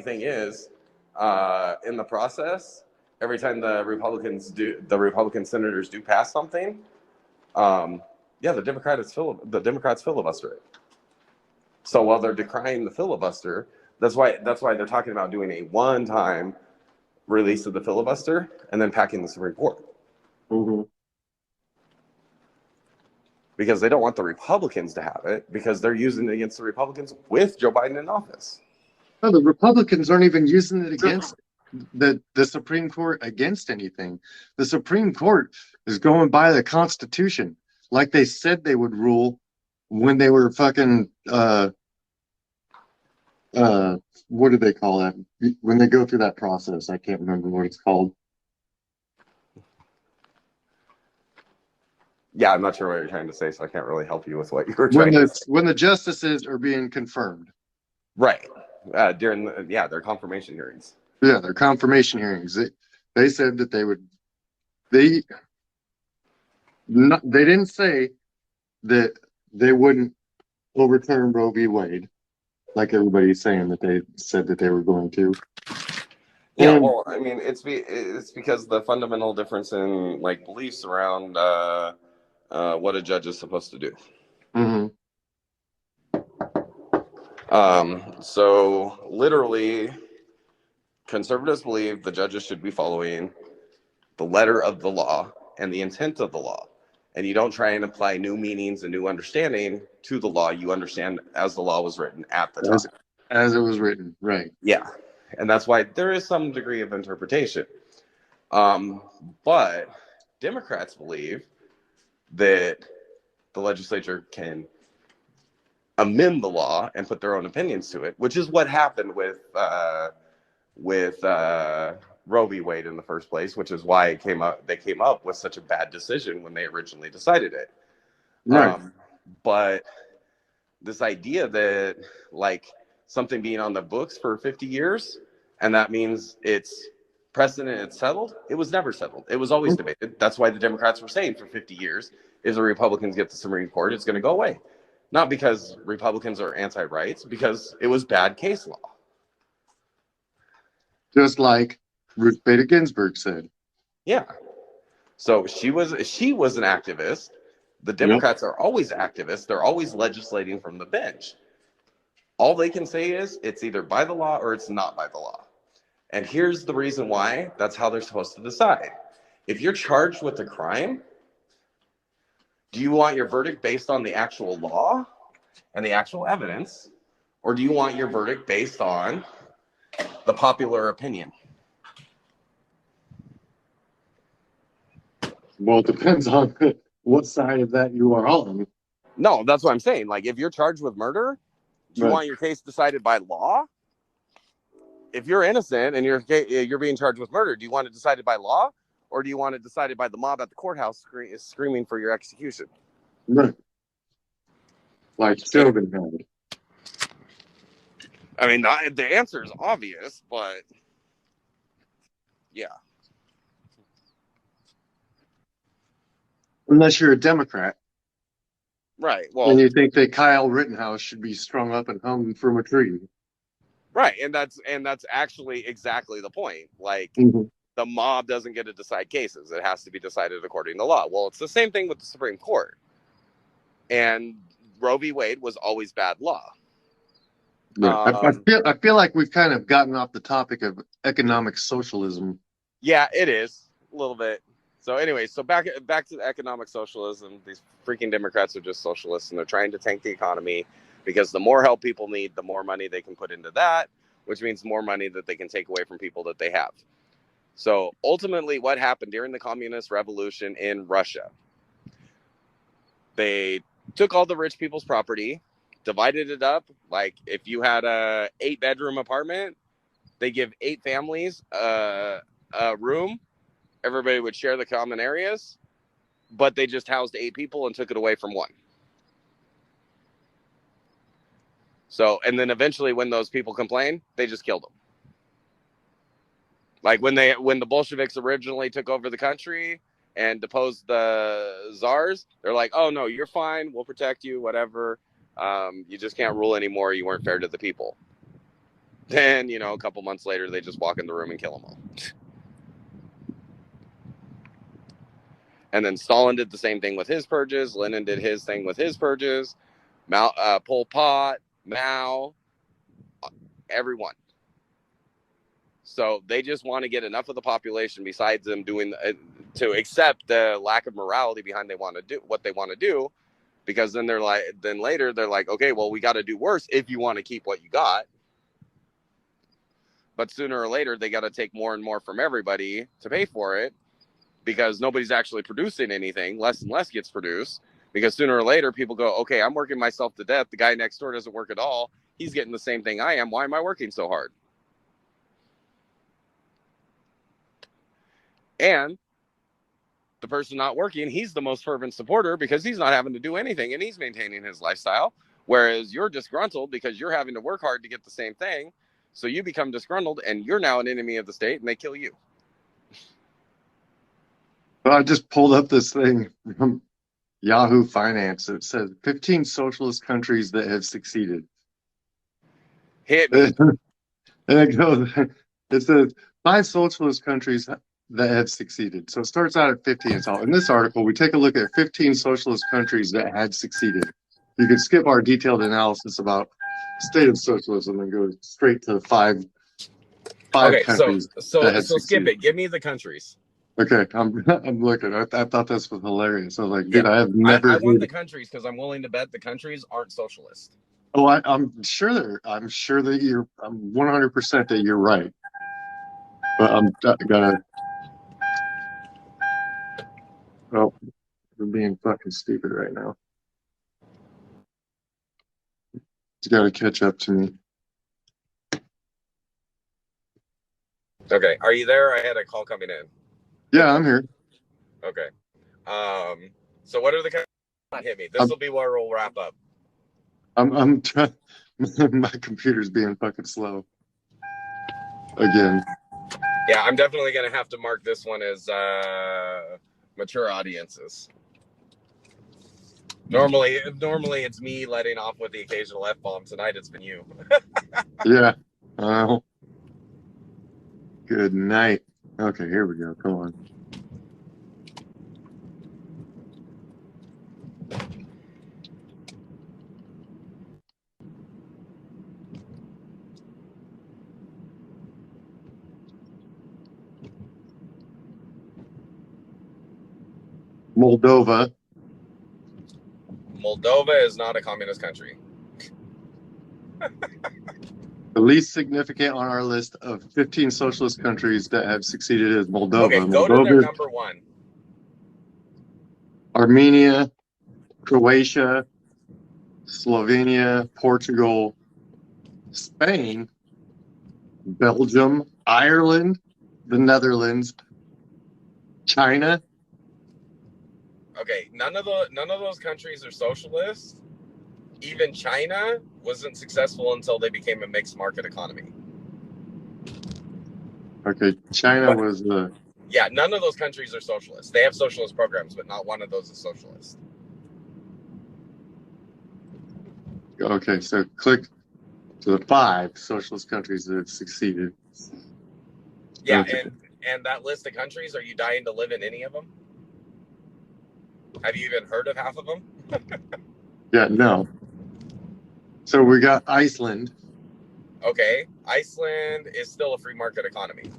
thing is, in the process, every time the Republican senators do pass something, the Democrats filibuster it. So while they're decrying the filibuster, that's why they're talking about doing a one-time release of the filibuster and then packing the Supreme Court. Mm-hmm. Because they don't want the Republicans to have it, because they're using it against the Republicans with Joe Biden in office. No, the Republicans aren't even using it against the Supreme Court against anything. The Supreme Court is going by the Constitution, like they said they would rule when they were fucking what do they call that? When they go through that process, I can't remember what it's called. Yeah, I'm not sure what you're trying to say, so I can't really help you with what you were trying to say. When the justices are being confirmed. Right. During their confirmation hearings. Yeah, their confirmation hearings. They said that they didn't say that they wouldn't overturn Roe v. Wade, like everybody's saying that they said that they were going to. Yeah, well, I mean, it's because the fundamental difference in like beliefs around what a judge is supposed to do. Mm-hmm. So literally, conservatives believe the judges should be following the letter of the law and the intent of the law. And you don't try and apply new meanings and new understanding to the law. You understand as the law was written at the time. As it was written, right. Yeah. And that's why there is some degree of interpretation. But Democrats believe that the legislature can amend the law and put their own opinions to it, which is what happened with Roe v. Wade in the first place, which is why they came up with such a bad decision when they originally decided it. Right. But this idea that like something being on the books for 50 years and that means it's precedent, it's settled, it was never settled. It was always debated. That's why the Democrats were saying for 50 years, if the Republicans get the Supreme Court, it's going to go away. Not because Republicans are anti-rights, because it was bad case law. Just like Ruth Bader Ginsburg said. Yeah. So she was an activist. The Democrats are always activists. They're always legislating from the bench. All they can say is it's either by the law or it's not by the law. And here's the reason why that's how they're supposed to decide. If you're charged with a crime, do you want your verdict based on the actual law and the actual evidence, or do you want your verdict based on the popular opinion? Well, it depends on what side of that you are on. No, that's what I'm saying. Like, if you're charged with murder, do you want your case decided by law? If you're innocent and you're being charged with murder, do you want it decided by law? or do you want it decided by the mob at the courthouse screaming for your execution? Right. Like Shogun had. I mean, the answer is obvious, but yeah. Unless you're a Democrat. Right. Well, and you think that Kyle Rittenhouse should be strung up and hung from a tree. Right. And that's actually exactly the point. Like, the mob doesn't get to decide cases. It has to be decided according to law. Well, it's the same thing with the Supreme Court. And Roe v. Wade was always bad law. I feel like we've kind of gotten off the topic of economic socialism. Yeah, it is a little bit. So anyway, so back to the economic socialism. These freaking Democrats are just socialists, and they're trying to tank the economy because the more help people need, the more money they can put into that, which means more money that they can take away from people that they have. So ultimately, what happened during the communist revolution in Russia? They took all the rich people's property, divided it up. Like, if you had a 8-bedroom apartment, they give 8 families a room. Everybody would share the common areas, but they just housed 8 people and took it away from 1. So, and then eventually when those people complained, they just killed them. Like when the Bolsheviks originally took over the country and deposed the czars, they're like, oh no, you're fine. We'll protect you, whatever. You just can't rule anymore. You weren't fair to the people. Then, a couple months later, they just walk in the room and kill them all. And then Stalin did the same thing with his purges. Lenin did his thing with his purges. Pol Pot, Mao, everyone. So they just want to get enough of the population, besides them doing to accept the lack of morality behind what they want to do, because then later they're like, okay, well, we got to do worse if you want to keep what you got. But sooner or later, they got to take more and more from everybody to pay for it, because nobody's actually producing anything. Less and less gets produced, because sooner or later people go, okay, I'm working myself to death. The guy next door doesn't work at all. He's getting the same thing I am. Why am I working so hard? And the person not working, he's the most fervent supporter because he's not having to do anything and he's maintaining his lifestyle. Whereas you're disgruntled because you're having to work hard to get the same thing. So you become disgruntled and you're now an enemy of the state and they kill you. Well, I just pulled up this thing from Yahoo Finance. It says 15 socialist countries that have succeeded. Hit me. And it says 5 socialist countries that have succeeded. So it starts out at 15. It's all in this article. We take a look at 15 socialist countries that had succeeded. You can skip our detailed analysis about the state of socialism and go straight to five countries. So skip it. Give me the countries. Okay, I'm looking. I thought this was hilarious. I was like, dude, I have never. I want the countries because I'm willing to bet the countries aren't socialist. Oh, I'm sure I'm 100% that you're right. But I'm gonna. Oh, we're being fucking stupid right now. It's got to catch up to me. Okay, are you there? I had a call coming in. Yeah, I'm here. Okay. So what are the countries? Hit me. This will be where we'll wrap up. I'm trying. My computer's being fucking slow. Again. Yeah, I'm definitely gonna have to mark this one as mature audiences. Normally it's me letting off with the occasional F-bomb. Tonight it's been you. Yeah. Good night. Okay, here we go. Come on. Moldova. Moldova is not a communist country. The least significant on our list of 15 socialist countries that have succeeded is Moldova. Okay, go to their number 1. Armenia, Croatia, Slovenia, Portugal, Spain, Belgium, Ireland, the Netherlands, China. Okay, none of those countries are socialist. Even China wasn't successful until they became a mixed market economy. Okay, China was the. Yeah, none of those countries are socialist. They have socialist programs, but not one of those is socialist. Okay, so click to the 5 socialist countries that have succeeded. Yeah, Okay. and that list of countries, are you dying to live in any of them? Have you even heard of half of them? Yeah, no. So we got Iceland. Okay, Iceland is still a free market economy.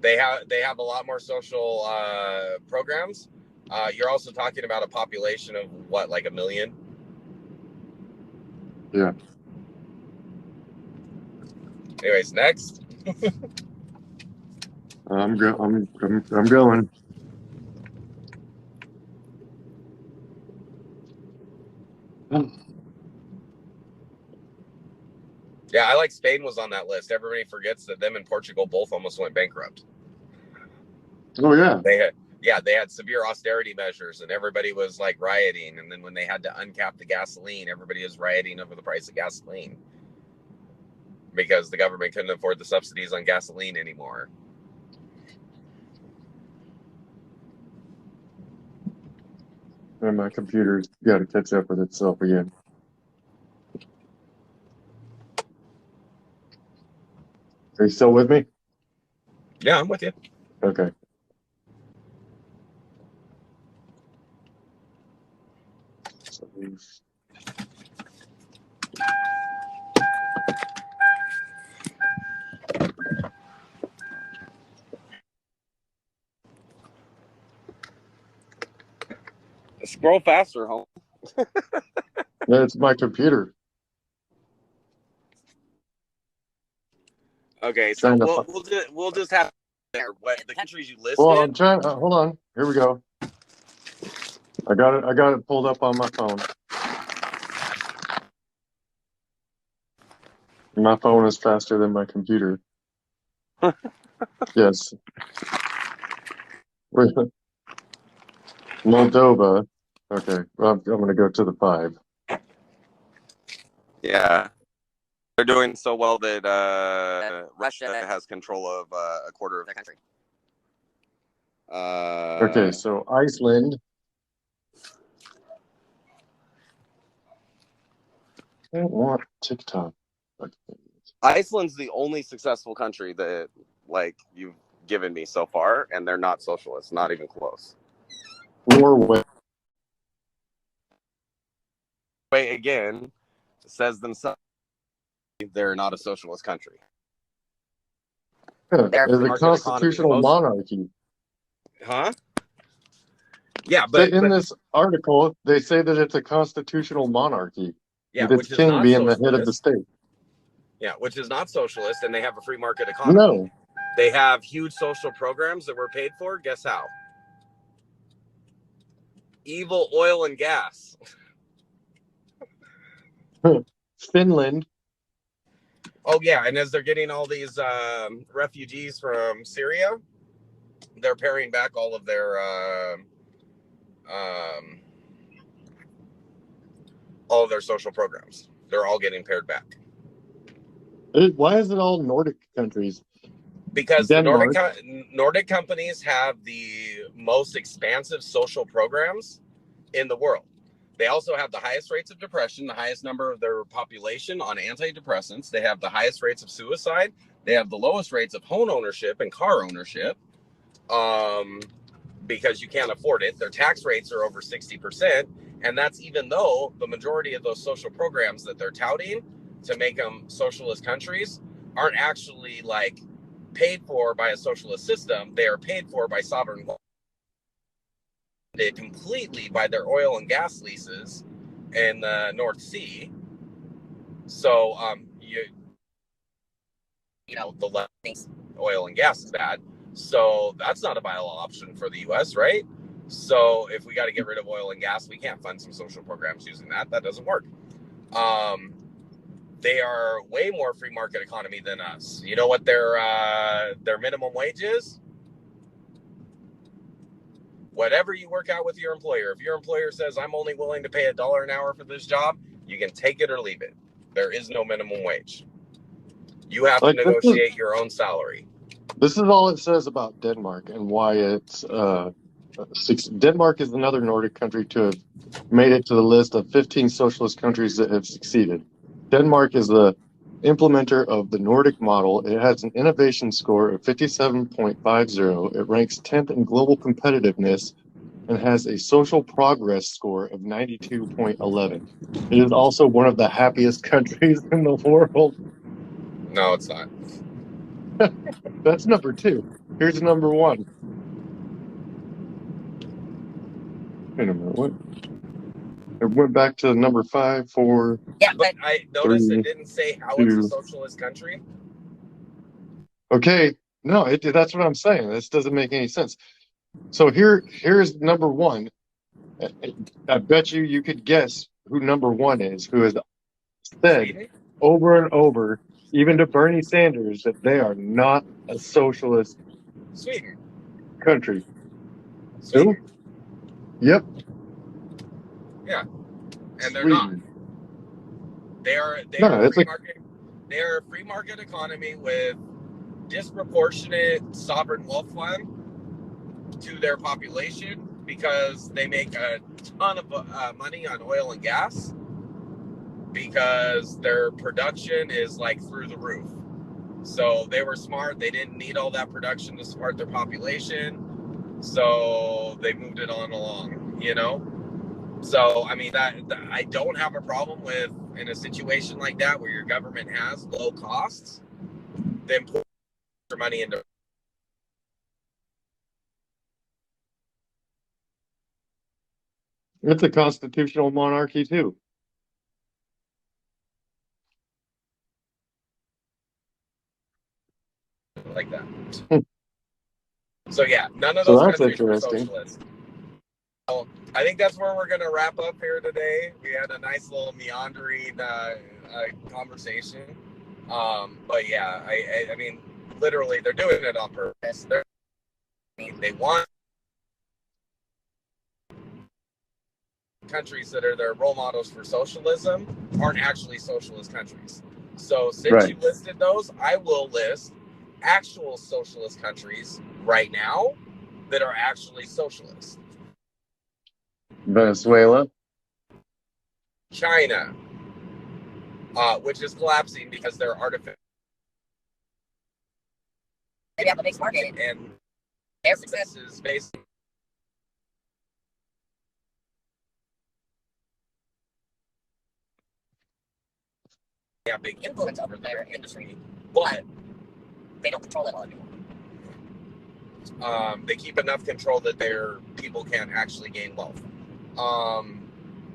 They have a lot more social programs. You're also talking about a population of what, like 1 million? Yeah. Anyways, next. I'm going. Yeah, I like Spain was on that list. Everybody forgets that them and Portugal both almost went bankrupt. Oh yeah. They had severe austerity measures and everybody was like rioting. And then when they had to uncap the gasoline, everybody was rioting over the price of gasoline because the government couldn't afford the subsidies on gasoline anymore. And my computer's got to catch up with itself again. Are you still with me? Yeah, I'm with you. Okay. Scroll faster, home. That's my computer. Okay, so we'll just have there what the countries you listed. Well, I'm trying. Hold on. Here we go. I got it pulled up on my phone. My phone is faster than my computer. Yes. Moldova. Okay. Well, I'm going to go to the 5. Yeah. They're doing so well that Russia has control of a quarter of their country. Okay, so Iceland. I don't want TikTok. Iceland's the only successful country that like you've given me so far, and they're not socialist, not even close. Norway. Again, says themselves they're not a socialist country. Yeah, is a constitutional monarchy. Huh? Yeah, but in this article, they say that it's a constitutional monarchy. Yeah, with its king being the head of the state. Yeah, which is not socialist, and they have a free market economy. No. They have huge social programs that were paid for. Guess how? Evil oil and gas. Finland. Oh, yeah, and as they're getting all these refugees from Syria, they're paring back all of their social programs. They're all getting pared back. Why is it all Nordic countries? Because Denmark. The Nordic companies have the most expansive social programs in the world. They also have the highest rates of depression, the highest number of their population on antidepressants. They have the highest rates of suicide. They have the lowest rates of home ownership and car ownership because you can't afford it. Their tax rates are over 60%. And that's even though the majority of those social programs that they're touting to make them socialist countries aren't actually like paid for by a socialist system. They are paid for by sovereign wealth, completely by their oil and gas leases in the North Sea. So the left thinks oil and gas is bad, so that's not a viable option for the U.S., right? So if we got to get rid of oil and gas, we can't fund some social programs using that. That doesn't work. They are way more free market economy than us. You know what their minimum wage is? whatever you work out with your employer. If your employer says, I'm only willing to pay $1 an hour for this job, you can take it or leave it. There is no minimum wage. You have to negotiate your own salary. This is all it says about Denmark and why it's Denmark is another Nordic country to have made it to the list of 15 socialist countries that have succeeded. Denmark is the implementer of the Nordic model. It has an innovation score of 57.50. It ranks 10th in global competitiveness and has a social progress score of 92.11. It is also one of the happiest countries in the world. No, it's not. That's number 2. Here's number 1. Wait a minute, what? It went back to number 5, 4. Yeah, But I noticed 3, it didn't say how 2. it's a socialist country. Okay, no, that's what I'm saying. This doesn't make any sense. So here's number 1. I bet you could guess who number 1 is, who has said Sweden? over and over, even to Bernie Sanders, that they are not a socialist Sweden. country. Sweden. Who? Yep. Yeah. And they're Sweden. not. They are a free market. They are a free market economy with disproportionate sovereign wealth fund to their population because they make a ton of money on oil and gas because their production is like through the roof. So they were smart. They didn't need all that production to support their population. So they moved it on along, you know? So, I mean, that I don't have a problem with in a situation like that where your government has low costs, then put your money into. It's a constitutional monarchy too. Like that. So yeah, none of So those that's countries are interesting. socialist. So I think that's where we're going to wrap up here today. We had a nice little meandering conversation. But yeah, I mean, literally, they're doing it on purpose. They want countries that are their role models for socialism aren't actually socialist countries. So since you listed those, I will list actual socialist countries right now that are actually socialist. Venezuela. China, which is collapsing because they're artificial. They have a big market. And Their success is based. Yeah, big influence over their industry, but they don't control it all anymore. They keep enough control that their people can't actually gain wealth.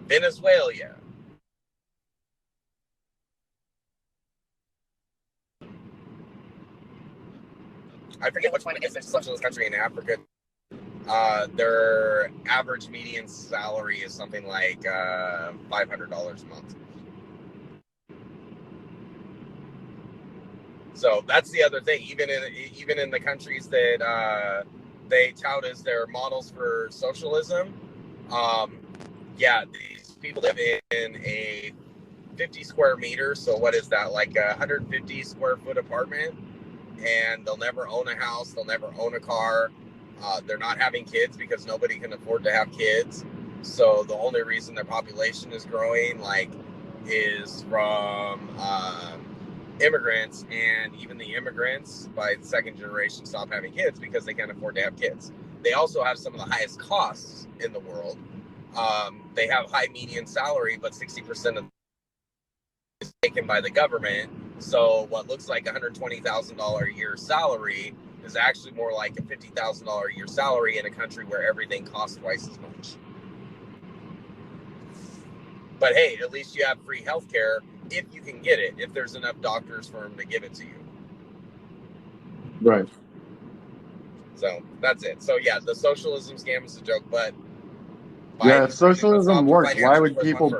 Venezuela. I forget which one it is. It's a socialist country in Africa. Their average median salary is something like $500 a month. So that's the other thing. Even in the countries that they tout as their models for socialism, these people live in a 50 square meters. So what is that? Like a 150 square foot apartment, and they'll never own a house. They'll never own a car. They're not having kids because nobody can afford to have kids. So the only reason their population is growing, is from immigrants, and even the immigrants by the second generation stop having kids because they can't afford to have kids. They also have some of the highest costs in the world. They have high median salary, but 60% of it is taken by the government. So what looks like $120,000 a year salary is actually more like a $50,000 a year salary in a country where everything costs twice as much. But hey, at least you have free healthcare if you can get it, if there's enough doctors for them to give it to you. Right. So that's it. So yeah, the socialism scam is a joke, but if socialism worked, why would people?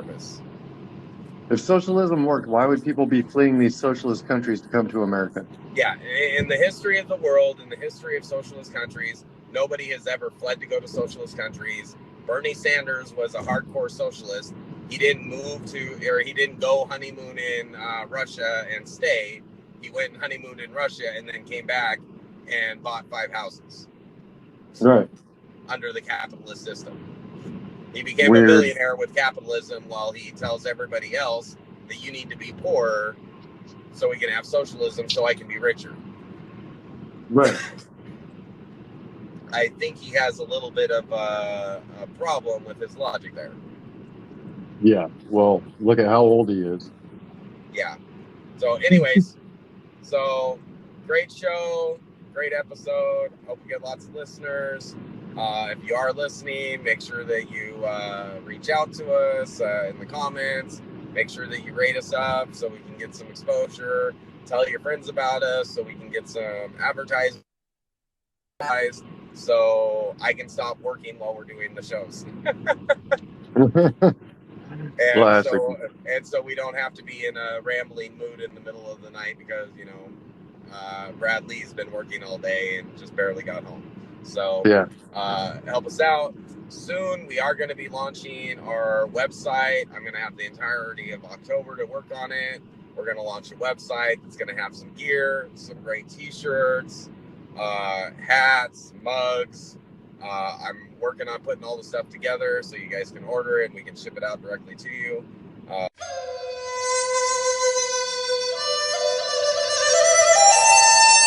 If socialism worked, why would people be fleeing these socialist countries to come to America? Yeah, in the history of the world, in the history of socialist countries, Nobody has ever fled to go to socialist countries. Bernie Sanders was a hardcore socialist. He didn't he didn't go honeymoon in Russia and stay. He went and honeymooned in Russia and then came back and bought 5 houses. Right. Under the capitalist system. He became Weird. a billionaire with capitalism while he tells everybody else that you need to be poorer so we can have socialism so I can be richer. Right. I think he has a little bit of a problem with his logic there. Yeah. Well, look at how old he is. Yeah. So anyways, so great show, great episode. Hope we get lots of listeners. If you are listening, make sure that you reach out to us in the comments. Make sure that you rate us up so we can get some exposure. Tell your friends about us so we can get some advertising, so I can stop working while we're doing the shows. And so we don't have to be in a rambling mood in the middle of the night because, you know, Brad Lee's been working all day and just barely got home. So yeah. Help us out. Soon we are going to be launching our website. I'm going to have the entirety of October to work on it. We're going to launch a website that's going to have some gear, some great t-shirts, hats, mugs. I'm working on putting all the stuff together so you guys can order it and we can ship it out directly to you.